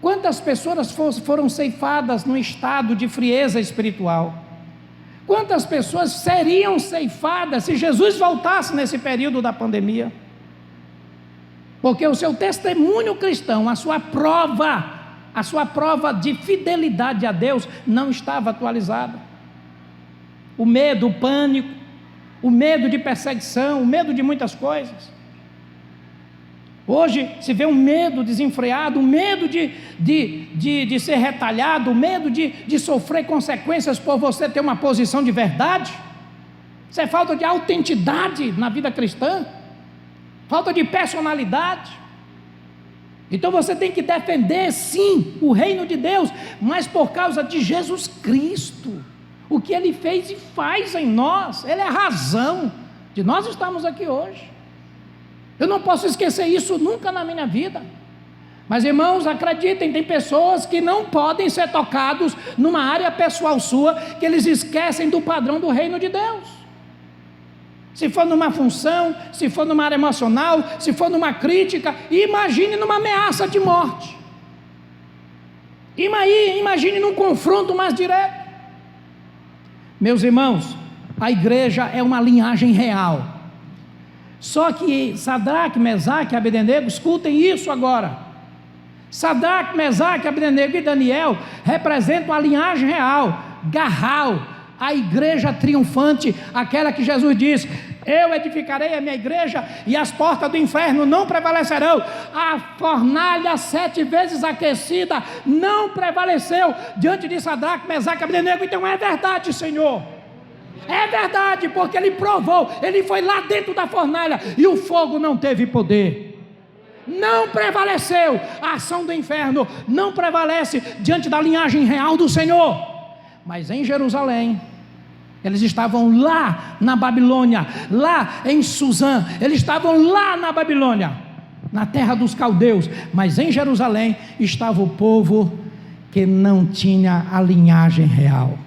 [SPEAKER 1] Quantas pessoas foram ceifadas num estado de frieza espiritual? Quantas pessoas seriam ceifadas se Jesus voltasse nesse período da pandemia? Porque o seu testemunho cristão, a sua prova de fidelidade a Deus não estava atualizada. O medo, o pânico, o medo de perseguição, o medo de muitas coisas. Hoje se vê um medo desenfreado, um medo de ser retalhado, o medo de sofrer consequências por você ter uma posição de verdade. Isso é falta de autenticidade na vida cristã, falta de personalidade. Então você tem que defender sim o reino de Deus, mas por causa de Jesus Cristo, o que Ele fez e faz em nós. Ele é a razão de nós estarmos aqui hoje. Eu não posso esquecer isso nunca na minha vida. Mas irmãos, acreditem, tem pessoas que não podem ser tocados numa área pessoal sua, que eles esquecem do padrão do reino de Deus. Se for numa função, se for numa área emocional, se for numa crítica, imagine numa ameaça de morte. Imagine num confronto mais direto. Meus irmãos, a igreja é uma linhagem real. Só que Sadraque, Mesaque e Abdenego, escutem isso agora. Sadraque, Mesaque, Abdenego e Daniel representam a linhagem real, Garral, a igreja triunfante, aquela que Jesus diz: eu edificarei a minha igreja e as portas do inferno não prevalecerão. A fornalha 7 vezes aquecida não prevaleceu diante de Sadraque, Mesaque e Abdenego. Então é verdade, Senhor. É verdade, porque Ele provou, Ele foi lá dentro da fornalha e o fogo não teve poder. Não prevaleceu. A ação do inferno não prevalece diante da linhagem real do Senhor. Mas em Jerusalém, eles estavam lá na Babilônia, lá em Suzã, eles estavam lá na Babilônia, na terra dos caldeus, mas em Jerusalém estava o povo que não tinha a linhagem real.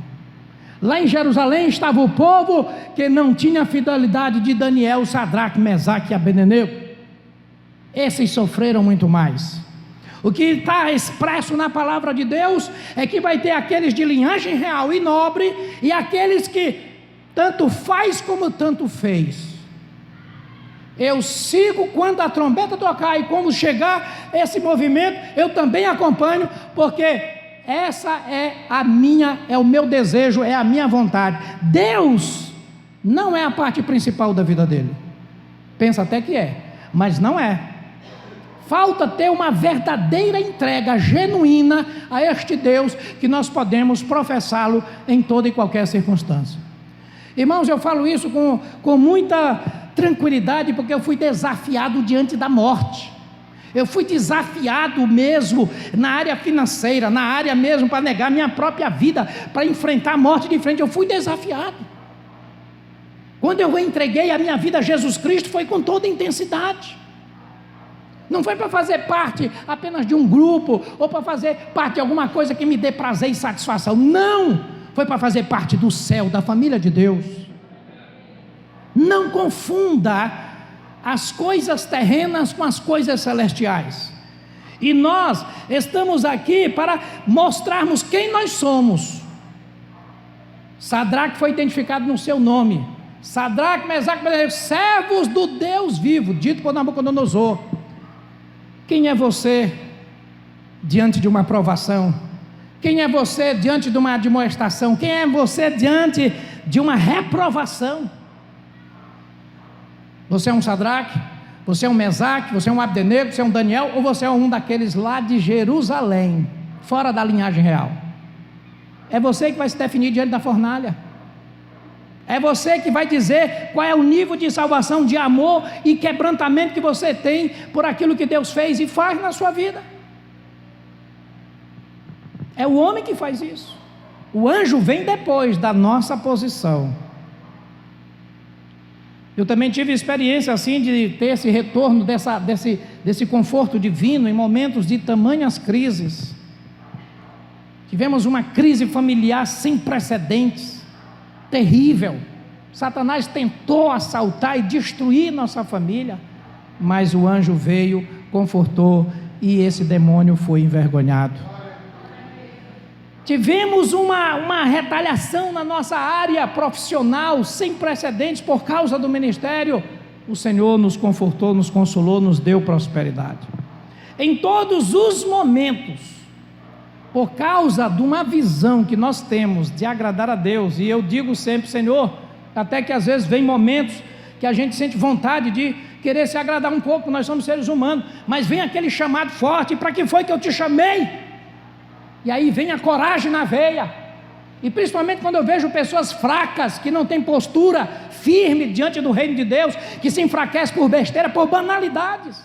[SPEAKER 1] Lá em Jerusalém estava o povo que não tinha a fidelidade de Daniel, Sadraque, Mesaque e Abdenego. Esses sofreram muito mais. O que está expresso na palavra de Deus é que vai ter aqueles de linhagem real e nobre, e aqueles que tanto faz como tanto fez. Eu sigo quando a trombeta tocar, e quando chegar esse movimento, eu também acompanho, porque essa é o meu desejo, é a minha vontade. Deus não é a parte principal da vida dele. Pensa até que é, mas não é. Falta ter uma verdadeira entrega genuína a este Deus, que nós podemos professá-lo em toda e qualquer circunstância. Irmãos, eu falo isso com muita tranquilidade, porque eu fui desafiado diante da morte. Eu fui desafiado mesmo na área financeira, na área mesmo para negar minha própria vida, para enfrentar a morte de frente. Eu fui desafiado. Quando eu entreguei a minha vida a Jesus Cristo, foi com toda intensidade. Não foi para fazer parte apenas de um grupo, ou para fazer parte de alguma coisa que me dê prazer e satisfação. Não! Foi para fazer parte do céu, da família de Deus. Não confunda as coisas terrenas com as coisas celestiais. E nós estamos aqui para mostrarmos quem nós somos. Sadraque foi identificado no seu nome. Sadraque, Mesaque e Abdenego, servos do Deus vivo, dito por Nabucodonosor. Quem é você diante de uma provação? Quem é você diante de uma admoestação? Quem é você diante de uma reprovação? Você é um Sadraque? Você é um Mesaque? Você é um Abdenego? Você é um Daniel? Ou você é um daqueles lá de Jerusalém, fora da linhagem real? É você que vai se definir diante da fornalha. É você que vai dizer qual é o nível de salvação, de amor e quebrantamento que você tem por aquilo que Deus fez e faz na sua vida. É o homem que faz isso. O anjo vem depois da nossa posição. Eu também tive experiência assim de ter esse retorno desse conforto divino em momentos de tamanhas crises. Tivemos uma crise familiar sem precedentes, terrível. Satanás tentou assaltar e destruir nossa família, mas o anjo veio, confortou e esse demônio foi envergonhado. Tivemos uma retaliação na nossa área profissional sem precedentes por causa do ministério. O Senhor nos confortou, nos consolou, nos deu prosperidade. Em todos os momentos, por causa de uma visão que nós temos de agradar a Deus, e eu digo sempre, Senhor, até que às vezes vem momentos que a gente sente vontade de querer se agradar um pouco, nós somos seres humanos, mas vem aquele chamado forte: para que foi que eu te chamei? E aí vem a coragem na veia, e principalmente quando eu vejo pessoas fracas, que não têm postura firme diante do reino de Deus, que se enfraquecem por besteira, por banalidades,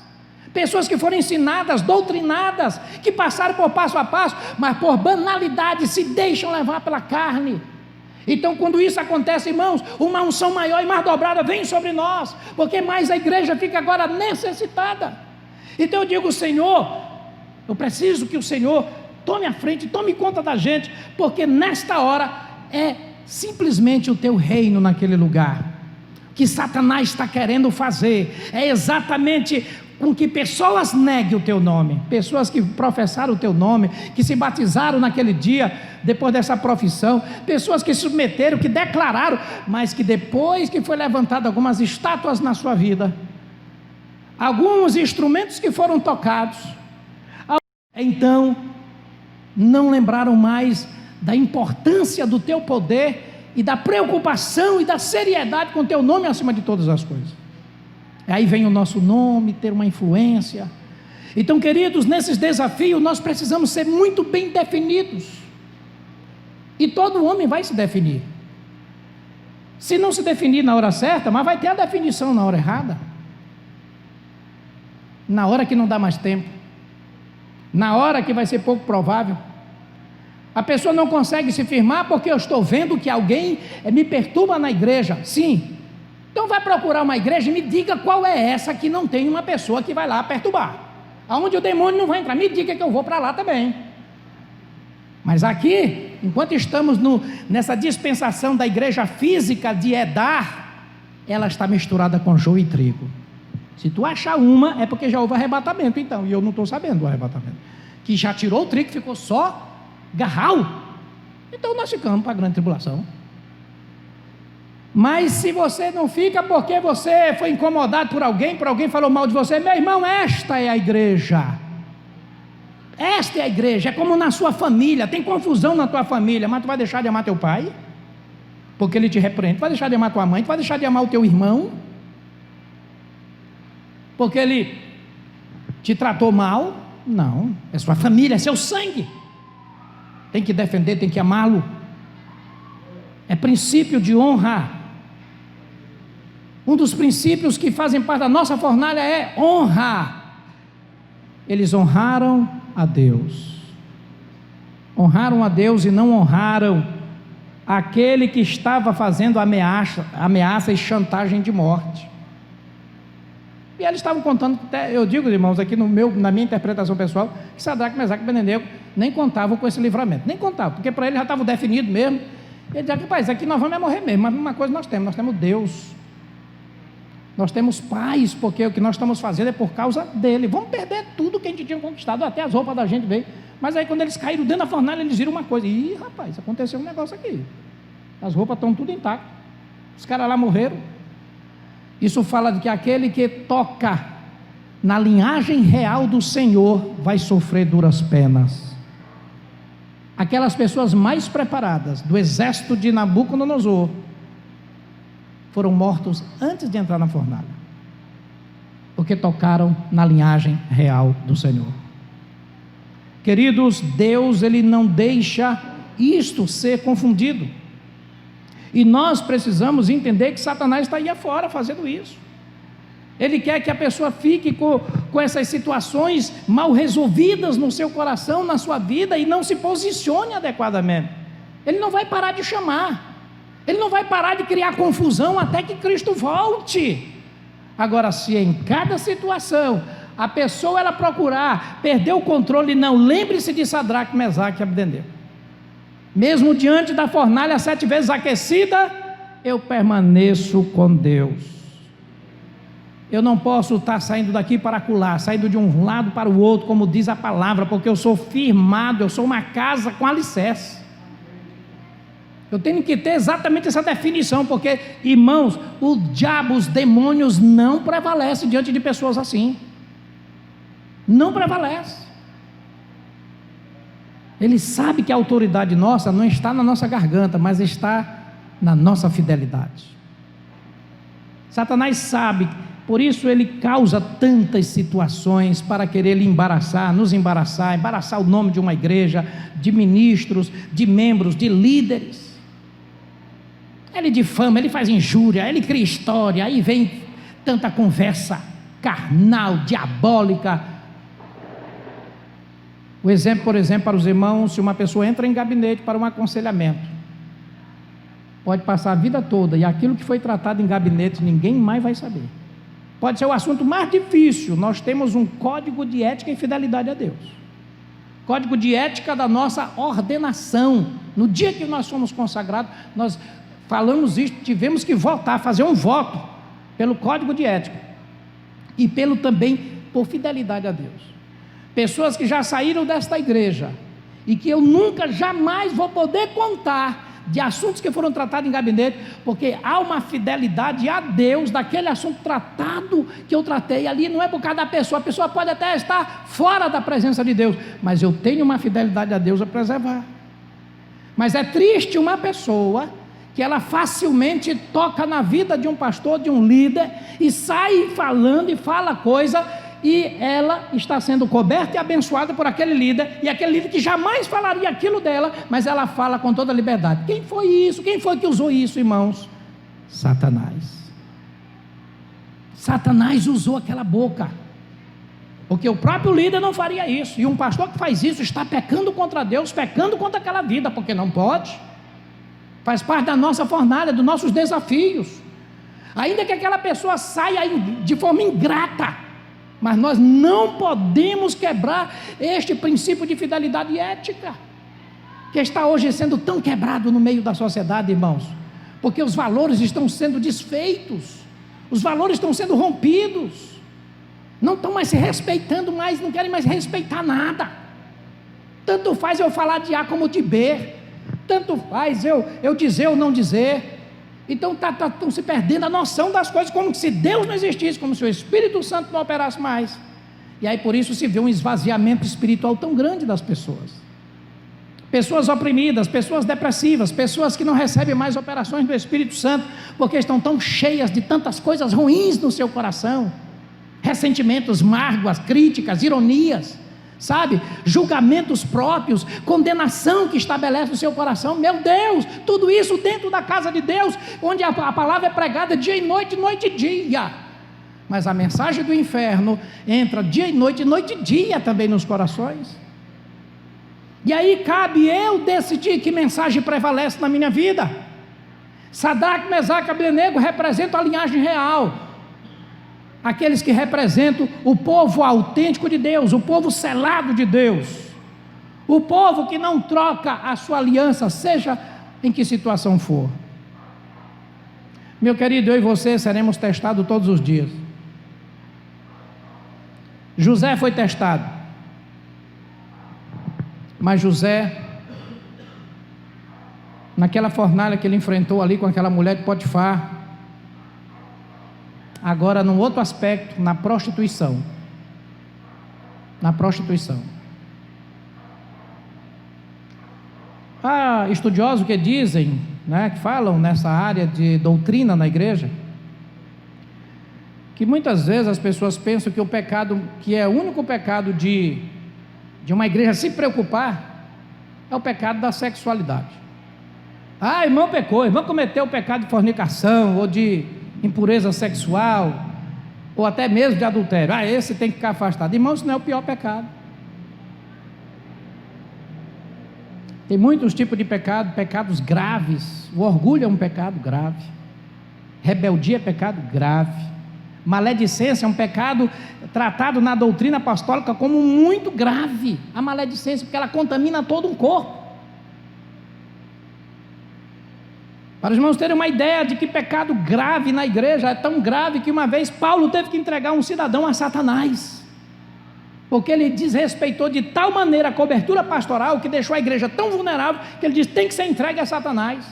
[SPEAKER 1] pessoas que foram ensinadas, doutrinadas, que passaram por passo a passo, mas por banalidades se deixam levar pela carne. Então quando isso acontece, irmãos, uma unção maior e mais dobrada vem sobre nós, porque mais a igreja fica agora necessitada. Então eu digo: Senhor, eu preciso que o Senhor tome a frente, tome conta da gente, porque nesta hora é simplesmente o teu reino naquele lugar. O que Satanás está querendo fazer é exatamente com que pessoas neguem o teu nome, pessoas que professaram o teu nome, que se batizaram naquele dia, depois dessa profissão, pessoas que se submeteram, que declararam, mas que depois que foi levantado algumas estátuas na sua vida, alguns instrumentos que foram tocados, então não lembraram mais da importância do teu poder e da preocupação e da seriedade com o teu nome acima de todas as coisas. Aí vem o nosso nome ter uma influência. Então, queridos, nesses desafios nós precisamos ser muito bem definidos, e todo homem vai se definir. Se não se definir na hora certa, mas vai ter a definição na hora errada, na hora que não dá mais tempo, na hora que vai ser pouco provável. A pessoa não consegue se firmar porque eu estou vendo que alguém me perturba na igreja. Sim, então vai procurar uma igreja e me diga qual é essa que não tem uma pessoa que vai lá perturbar, aonde o demônio não vai entrar. Me diga que eu vou para lá também. Mas aqui, enquanto estamos nessa dispensação da igreja física de Edar, ela está misturada com joio e trigo. Se tu achar uma, é porque já houve arrebatamento então, e eu não estou sabendo do arrebatamento, que já tirou o trigo, ficou só garral. Então nós ficamos para a grande tribulação. Mas se você não fica porque você foi incomodado por alguém falou mal de você, meu irmão, esta é a igreja. Esta é a igreja. É como na sua família, tem confusão na tua família, mas tu vai deixar de amar teu pai porque ele te repreende? Tu vai deixar de amar tua mãe? Tu vai deixar de amar o teu irmão porque ele te tratou mal? Não, é sua família, é seu sangue, tem que defender, tem que amá-lo. É princípio de honra. Um dos princípios que fazem parte da nossa fornalha é honra. Eles honraram a Deus, honraram a Deus e não honraram aquele que estava fazendo ameaça e chantagem de morte. E eles estavam contando, eu digo, irmãos, aqui na minha interpretação pessoal, que Sadraque, Mesaque e Abednego nem contavam com esse livramento, nem contavam, porque para eles já estava definido mesmo. Ele dizia: rapaz, aqui nós vamos morrer mesmo, mas uma coisa nós temos Deus, nós temos paz, porque o que nós estamos fazendo é por causa dele. Vamos perder tudo que a gente tinha conquistado, até as roupas da gente veio. Mas aí quando eles caíram dentro da fornalha, eles viram uma coisa: ih, rapaz, aconteceu um negócio aqui, as roupas estão tudo intactas, os caras lá morreram. Isso fala de que aquele que toca na linhagem real do Senhor vai sofrer duras penas. Aquelas pessoas mais preparadas do exército de Nabucodonosor foram mortos antes de entrar na fornalha, porque tocaram na linhagem real do Senhor. Queridos, Deus, Ele não deixa isto ser confundido, e nós precisamos entender que Satanás está aí afora fazendo isso. Ele quer que a pessoa fique com essas situações mal resolvidas no seu coração, na sua vida, e não se posicione adequadamente. Ele não vai parar de chamar, ele não vai parar de criar confusão até que Cristo volte. Agora, se em cada situação a pessoa ela procurar perder o controle, não, lembre-se de Sadraque, Mesaque e Abdenego. Mesmo diante da fornalha 7 vezes aquecida, eu permaneço com Deus. Eu não posso estar saindo daqui para acolá, saindo de um lado para o outro, como diz a palavra, porque eu sou firmado, eu sou uma casa com alicerce. Eu tenho que ter exatamente essa definição, porque, irmãos, o diabo, os demônios não prevalecem diante de pessoas assim. Não prevalece. Ele sabe que a autoridade nossa não está na nossa garganta, mas está na nossa fidelidade. Satanás sabe, por isso ele causa tantas situações para querer lhe embaraçar, nos embaraçar o nome de uma igreja, de ministros, de membros, de líderes. Ele difama, ele faz injúria, ele cria história, aí vem tanta conversa carnal, diabólica. O exemplo, por exemplo, para os irmãos, se uma pessoa entra em gabinete para um aconselhamento, pode passar a vida toda e aquilo que foi tratado em gabinete ninguém mais vai saber. Pode ser o assunto mais difícil. Nós temos um código de ética e fidelidade a Deus, código de ética da nossa ordenação. No dia que nós fomos consagrados, nós falamos isso, tivemos que votar, fazer um voto pelo código de ética e pelo também por fidelidade a Deus. Pessoas que já saíram desta igreja e que eu nunca, jamais vou poder contar de assuntos que foram tratados em gabinete, porque há uma fidelidade a Deus daquele assunto tratado que eu tratei ali. Não é por causa da pessoa, a pessoa pode até estar fora da presença de Deus, mas eu tenho uma fidelidade a Deus a preservar. Mas é triste uma pessoa que ela facilmente toca na vida de um pastor, de um líder, e sai falando e fala coisa, e ela está sendo coberta e abençoada por aquele líder, e aquele líder que jamais falaria aquilo dela, mas ela fala com toda a liberdade. Quem foi isso? Quem foi que usou isso, irmãos? Satanás. Satanás usou aquela boca, porque o próprio líder não faria isso, e um pastor que faz isso está pecando contra Deus, pecando contra aquela vida, porque não pode. Faz parte da nossa fornalha, dos nossos desafios, ainda que aquela pessoa saia de forma ingrata, mas nós não podemos quebrar este princípio de fidelidade ética, que está hoje sendo tão quebrado no meio da sociedade, irmãos, porque os valores estão sendo desfeitos, os valores estão sendo rompidos, não estão mais se respeitando mais, não querem mais respeitar nada. Tanto faz eu falar de A como de B, tanto faz eu dizer ou não dizer. Então estão se perdendo a noção das coisas, como se Deus não existisse, como se o Espírito Santo não operasse mais. E aí por isso se vê um esvaziamento espiritual tão grande das pessoas. Pessoas oprimidas, pessoas depressivas, pessoas que não recebem mais operações do Espírito Santo, porque estão tão cheias de tantas coisas ruins no seu coração, ressentimentos, mágoas, críticas, ironias, sabe, julgamentos próprios, condenação que estabelece o seu coração. Meu Deus, tudo isso dentro da casa de Deus, onde a palavra é pregada dia e noite dia, mas a mensagem do inferno entra dia e noite dia também nos corações. E aí cabe eu decidir que mensagem prevalece na minha vida. Sadraque, Mesaque e Abdenego representam a linhagem real, aqueles que representam o povo autêntico de Deus, o povo selado de Deus, o povo que não troca a sua aliança, seja em que situação for. Meu querido, eu e você seremos testados todos os dias. José foi testado, mas José, naquela fornalha que ele enfrentou ali com aquela mulher de Potifar, agora num outro aspecto, na prostituição. Há estudiosos que dizem, que falam nessa área de doutrina na igreja, que muitas vezes as pessoas pensam que o pecado, que é o único pecado de uma igreja se preocupar, é o pecado da sexualidade. Irmão pecou, irmão cometeu o pecado de fornicação ou de impureza sexual, ou até mesmo de adultério. Esse tem que ficar afastado. Irmãos, isso não é o pior pecado. Tem muitos tipos de pecado, pecados graves. O orgulho é um pecado grave. Rebeldia é pecado grave. Maledicência é um pecado tratado na doutrina apostólica como muito grave. A maledicência, porque ela contamina todo um corpo. Para os irmãos terem uma ideia de que pecado grave na igreja é tão grave que uma vez Paulo teve que entregar um cidadão a Satanás, porque ele desrespeitou de tal maneira a cobertura pastoral que deixou a igreja tão vulnerável que ele disse: tem que ser entregue a Satanás.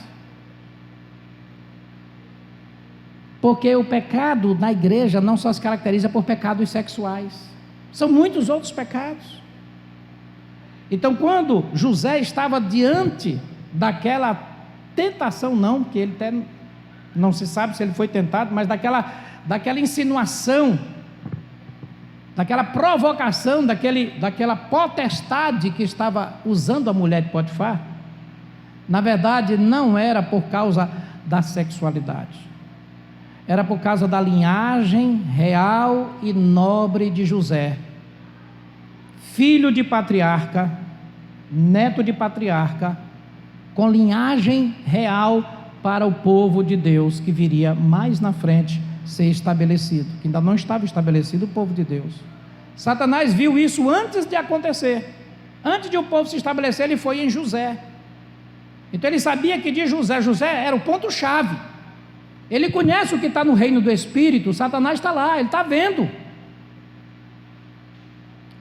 [SPEAKER 1] Porque o pecado na igreja não só se caracteriza por pecados sexuais, são muitos outros pecados. Então, quando José estava diante daquela tentação, não, porque ele até não se sabe se ele foi tentado, mas daquela insinuação, daquela provocação, daquela potestade que estava usando a mulher de Potifar, na verdade não era por causa da sexualidade, era por causa da linhagem real e nobre de José, filho de patriarca, neto de patriarca, com linhagem real para o povo de Deus, que viria mais na frente ser estabelecido, que ainda não estava estabelecido o povo de Deus. Satanás viu isso antes de acontecer. Antes de o povo se estabelecer, ele foi em José. Então ele sabia que de José era o ponto-chave. Ele conhece o que está no reino do Espírito. Satanás está lá, ele está vendo.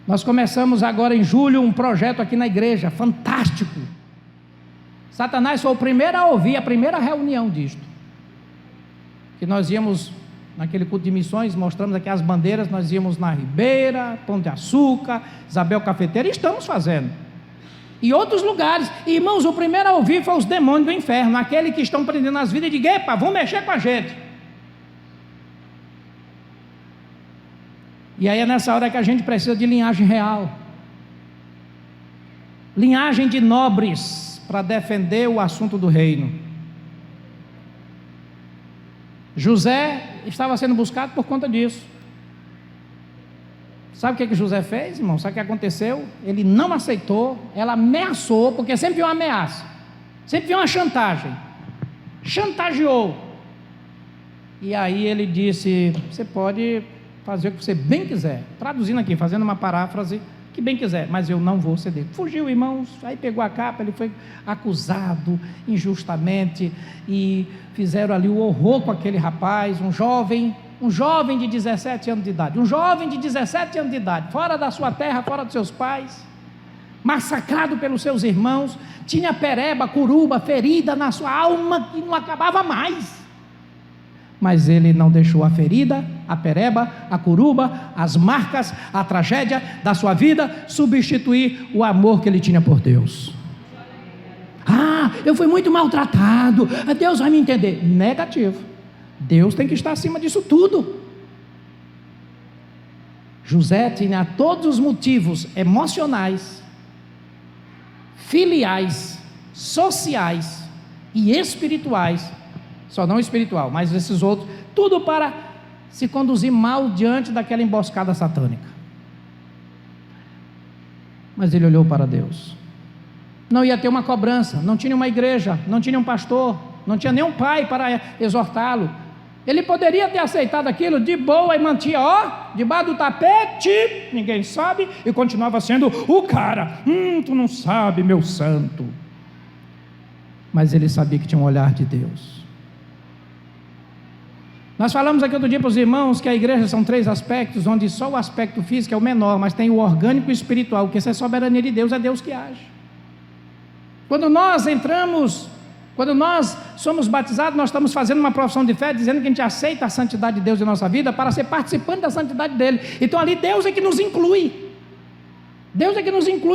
[SPEAKER 1] Nós começamos agora em julho um projeto aqui na igreja, fantástico. Satanás foi o primeiro a ouvir a primeira reunião disto, que nós íamos naquele culto de missões, mostramos aqui as bandeiras, nós íamos na Ribeira, Pão de Açúcar, Isabel Cafeteira, e estamos fazendo, e outros lugares. Irmãos, o primeiro a ouvir foi os demônios do inferno, aqueles que estão prendendo as vidas, de epa, vão mexer com a gente. E aí é nessa hora que a gente precisa de linhagem real, linhagem de nobres, para defender o assunto do reino. José estava sendo buscado por conta disso. Sabe o que José fez, irmão? Sabe o que aconteceu? Ele não aceitou, ela ameaçou, porque sempre viu uma ameaça, sempre viu uma chantagem, chantageou. E aí ele disse: você pode fazer o que você bem quiser, traduzindo aqui, fazendo uma paráfrase, que bem quiser, mas eu não vou ceder. Fugiu, irmãos, aí pegou a capa, ele foi acusado injustamente, e fizeram ali o horror com aquele rapaz, um jovem de 17 anos de idade, fora da sua terra, fora dos seus pais, massacrado pelos seus irmãos, tinha pereba, curuba, ferida na sua alma, que não acabava mais, mas ele não deixou a ferida, a pereba, a curuba, as marcas, a tragédia da sua vida substituir o amor que ele tinha por Deus. Eu fui muito maltratado, Deus vai me entender. Negativo, Deus tem que estar acima disso tudo. José tinha todos os motivos emocionais, filiais, sociais e espirituais, só não espiritual, mas esses outros, tudo para se conduzir mal diante daquela emboscada satânica. Mas ele olhou para Deus. Não ia ter uma cobrança, não tinha uma igreja, não tinha um pastor, não tinha nenhum pai para exortá-lo. Ele poderia ter aceitado aquilo de boa e mantinha, debaixo do tapete, ninguém sabe, e continuava sendo o cara. Tu não sabe, meu santo. Mas ele sabia que tinha um olhar de Deus. Nós falamos aqui outro dia para os irmãos que a igreja são 3 aspectos, onde só o aspecto físico é o menor, mas tem o orgânico e o espiritual, que isso é soberania de Deus, é Deus que age. Quando nós somos batizados, nós estamos fazendo uma profissão de fé, dizendo que a gente aceita a santidade de Deus em nossa vida, para ser participante da santidade dele. Então ali Deus é que nos inclui,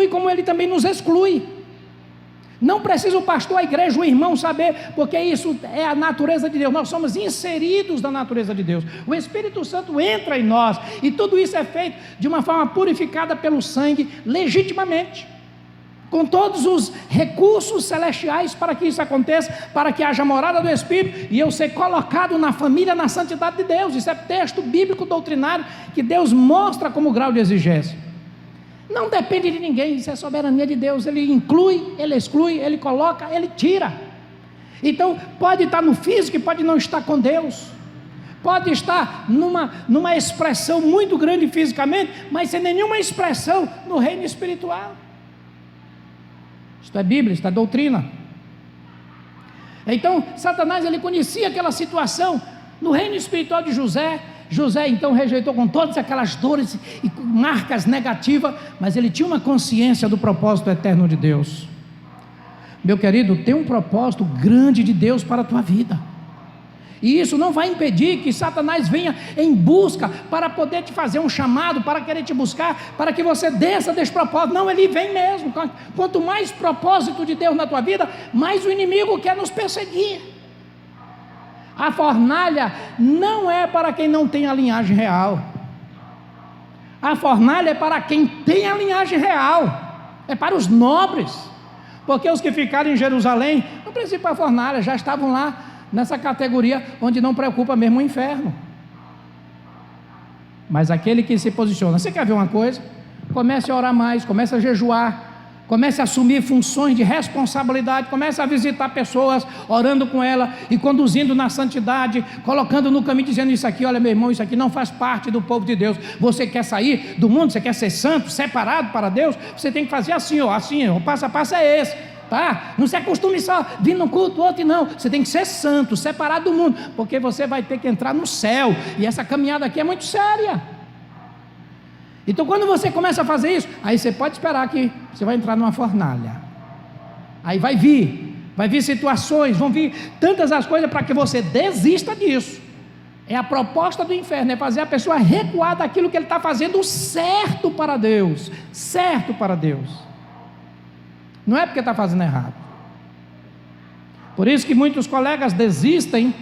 [SPEAKER 1] como ele também nos exclui. Não precisa o pastor, a igreja, o irmão saber, porque isso é a natureza de Deus. Nós somos inseridos na natureza de Deus. O Espírito Santo entra em nós, e tudo isso é feito de uma forma purificada pelo sangue, legitimamente, com todos os recursos celestiais para que isso aconteça, para que haja morada do Espírito, e eu ser colocado na família, na santidade de Deus. Isso é texto bíblico doutrinário, que Deus mostra como grau de exigência. Não depende de ninguém, isso é soberania de Deus. Ele inclui, Ele exclui, Ele coloca, Ele tira. Então, pode estar no físico e pode não estar com Deus. Pode estar numa expressão muito grande fisicamente, mas sem nenhuma expressão no reino espiritual. Isto é Bíblia, isto é doutrina. Então, Satanás, ele conhecia aquela situação no reino espiritual de José. José então rejeitou com todas aquelas dores e marcas negativas, mas ele tinha uma consciência do propósito eterno de Deus. Meu querido, tem um propósito grande de Deus para a tua vida, e isso não vai impedir que Satanás venha em busca para poder te fazer um chamado, para querer te buscar, para que você desça desse propósito. Não, ele vem mesmo. Quanto mais propósito de Deus na tua vida, mais o inimigo quer nos perseguir. A fornalha não é para quem não tem a linhagem real. A fornalha é para quem tem a linhagem real, é para os nobres, porque os que ficaram em Jerusalém, no princípio a fornalha, já estavam lá nessa categoria onde não preocupa mesmo o inferno. Mas aquele que se posiciona, você quer ver uma coisa? Comece a orar mais, comece a jejuar, comece a assumir funções de responsabilidade, comece a visitar pessoas, orando com ela e conduzindo na santidade, colocando no caminho, dizendo: isso aqui, olha meu irmão, isso aqui não faz parte do povo de Deus. Você quer sair do mundo, você quer ser santo, separado para Deus, você tem que fazer assim, o passo a passo é esse. Tá? Não se acostume só vir num culto, outro não. Você tem que ser santo, separado do mundo, porque você vai ter que entrar no céu, e essa caminhada aqui é muito séria. Então quando você começa a fazer isso, aí você pode esperar que você vai entrar numa fornalha. Aí vai vir situações, vão vir tantas as coisas para que você desista disso. É a proposta do inferno, é fazer a pessoa recuar daquilo que ele está fazendo certo para Deus. Certo para Deus. Não é porque está fazendo errado. Por isso que muitos colegas desistem,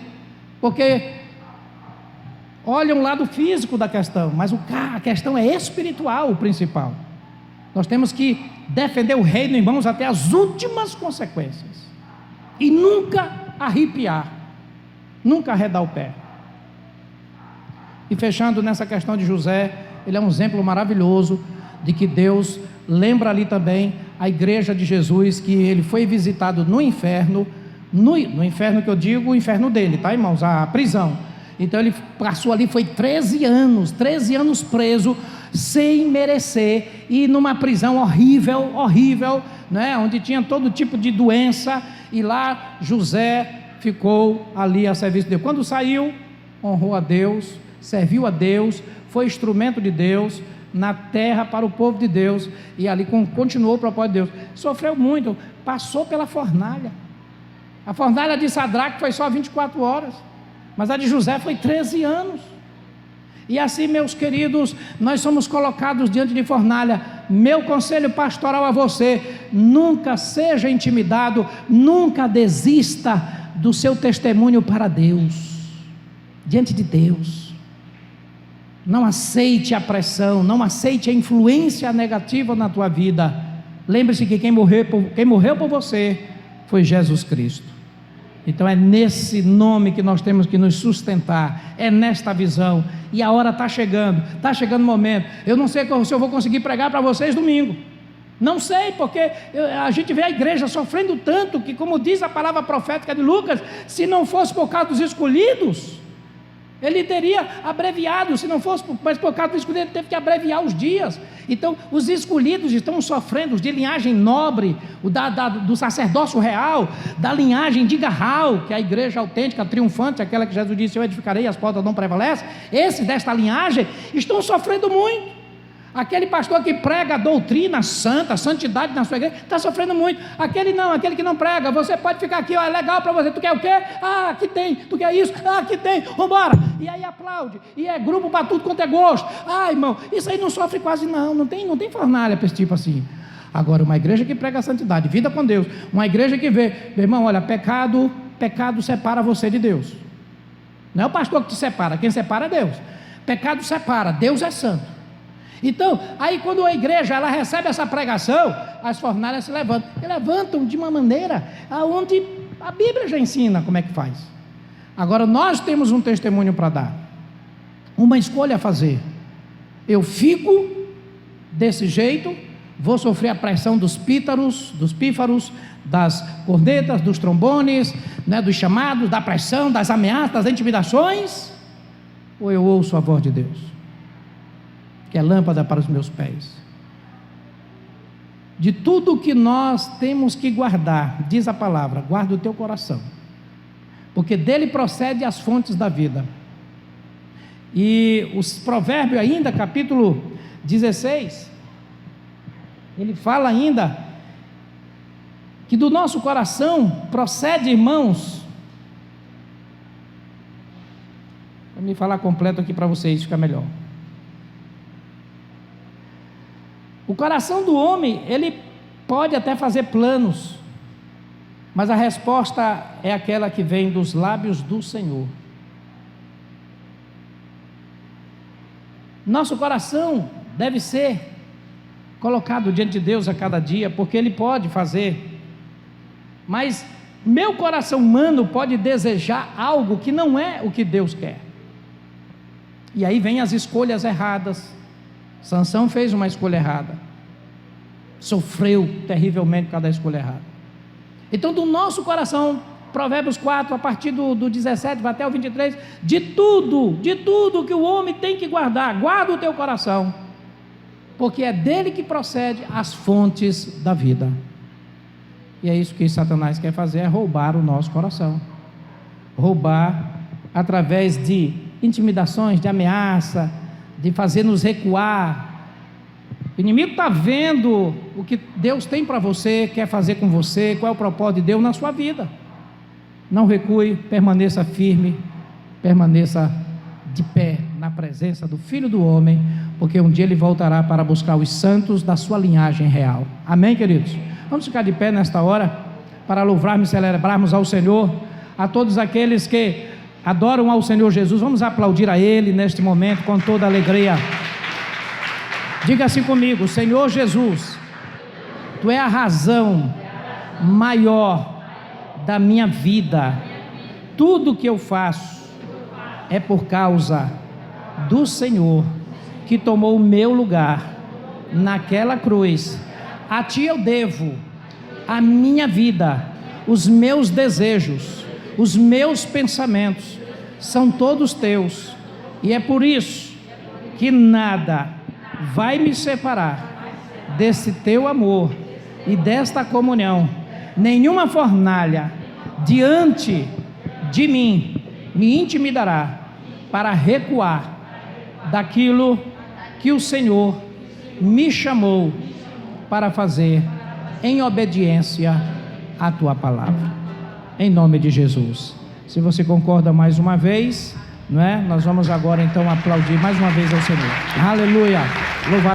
[SPEAKER 1] porque olham o lado físico da questão, mas a questão é espiritual, o principal. Nós temos que defender o reino, irmãos, até as últimas consequências, e nunca arrepiar, nunca arredar o pé. E fechando nessa questão de José, ele é um exemplo maravilhoso de que Deus lembra ali também a igreja de Jesus, que ele foi visitado no inferno, no inferno que eu digo, o inferno dele, tá, irmãos? A prisão. Então ele passou ali, foi 13 anos preso, sem merecer, e numa prisão horrível, né? Onde tinha todo tipo de doença, e lá José ficou ali a serviço de Deus. Quando saiu, honrou a Deus, serviu a Deus, foi instrumento de Deus na terra para o povo de Deus, e ali continuou o propósito de Deus. Sofreu muito, passou pela fornalha. A fornalha de Sadraque foi só 24 horas, mas a de José foi 13 anos. E assim, meus queridos, nós somos colocados diante de fornalha. Meu conselho pastoral a você: nunca seja intimidado, nunca desista do seu testemunho para Deus, diante de Deus. Não aceite a pressão, não aceite a influência negativa na tua vida. Lembre-se que quem morreu por você foi Jesus Cristo. Então é nesse nome que nós temos que nos sustentar, é nesta visão. E a hora está chegando o momento. Eu não sei se eu vou conseguir pregar para vocês domingo, não sei, porque a gente vê a igreja sofrendo tanto, que, como diz a palavra profética de Lucas, se não fosse por causa dos escolhidos, ele teria abreviado. Se não fosse, mas por causa do escolhido, ele teve que abreviar os dias. Então os escolhidos estão sofrendo, os de linhagem nobre, do sacerdócio real, da linhagem de Garral, que é a igreja autêntica, triunfante, aquela que Jesus disse: eu edificarei, as portas não prevalecem. Esses desta linhagem estão sofrendo muito. Aquele pastor que prega a doutrina santa, a santidade na sua igreja, está sofrendo muito. Aquele que não prega, você pode ficar aqui, ó, é legal para você. Tu quer o quê? Ah, aqui tem. Tu quer isso? Ah, aqui tem. Vambora. E aí aplaude. E é grupo para tudo quanto é gosto. Ah, irmão, isso aí não sofre quase não tem fornalha para esse tipo assim. Agora, uma igreja que prega a santidade, vida com Deus, uma igreja que vê, meu irmão, olha, pecado separa você de Deus. Não é o pastor que te separa, quem separa é Deus. Pecado separa, Deus é santo. Então, aí quando a igreja ela recebe essa pregação, as fornalhas se levantam. E levantam de uma maneira aonde a Bíblia já ensina como é que faz. Agora nós temos um testemunho para dar, uma escolha a fazer. Eu fico desse jeito, vou sofrer a pressão dos pífaros, das cornetas, dos trombones, né, dos chamados, da pressão, das ameaças, das intimidações, ou eu ouço a voz de Deus, que é lâmpada para os meus pés. De tudo que nós temos que guardar, diz a palavra, guarda o teu coração, porque dele procede as fontes da vida. E os Provérbios ainda, capítulo 16, ele fala ainda que do nosso coração procede, irmãos, vou me falar completo aqui para vocês, fica melhor. O coração do homem, ele pode até fazer planos, mas a resposta é aquela que vem dos lábios do Senhor. Nosso coração deve ser colocado diante de Deus a cada dia, porque Ele pode fazer, mas meu coração humano pode desejar algo que não é o que Deus quer, e aí vem as escolhas erradas. Sansão fez uma escolha errada, sofreu terrivelmente por causa da escolha errada. Então do nosso coração, Provérbios 4, a partir do 17, vai até o 23, de tudo que o homem tem que guardar, guarda o teu coração, porque é dele que procede as fontes da vida. E é isso que Satanás quer fazer, é roubar o nosso coração, roubar através de intimidações, de ameaça, de fazer nos recuar. O inimigo está vendo o que Deus tem para você, quer fazer com você, qual é o propósito de Deus na sua vida. Não recue, permaneça firme, permaneça de pé na presença do Filho do Homem, porque um dia Ele voltará para buscar os santos da sua linhagem real. Amém, queridos? Vamos ficar de pé nesta hora, para louvarmos e celebrarmos ao Senhor, a todos aqueles que adoram ao Senhor Jesus. Vamos aplaudir a Ele neste momento com toda alegria. Diga assim comigo: Senhor Jesus, Tu é a razão maior da minha vida. Tudo que eu faço é por causa do Senhor, que tomou o meu lugar naquela cruz. A Ti eu devo a minha vida, os meus desejos, os meus pensamentos são todos Teus, e é por isso que nada vai me separar desse Teu amor e desta comunhão. Nenhuma fornalha diante de mim me intimidará para recuar daquilo que o Senhor me chamou para fazer em obediência à Tua palavra, em nome de Jesus. Se você concorda mais uma vez, não é? Nós vamos agora então aplaudir mais uma vez ao Senhor. Aleluia! Louvado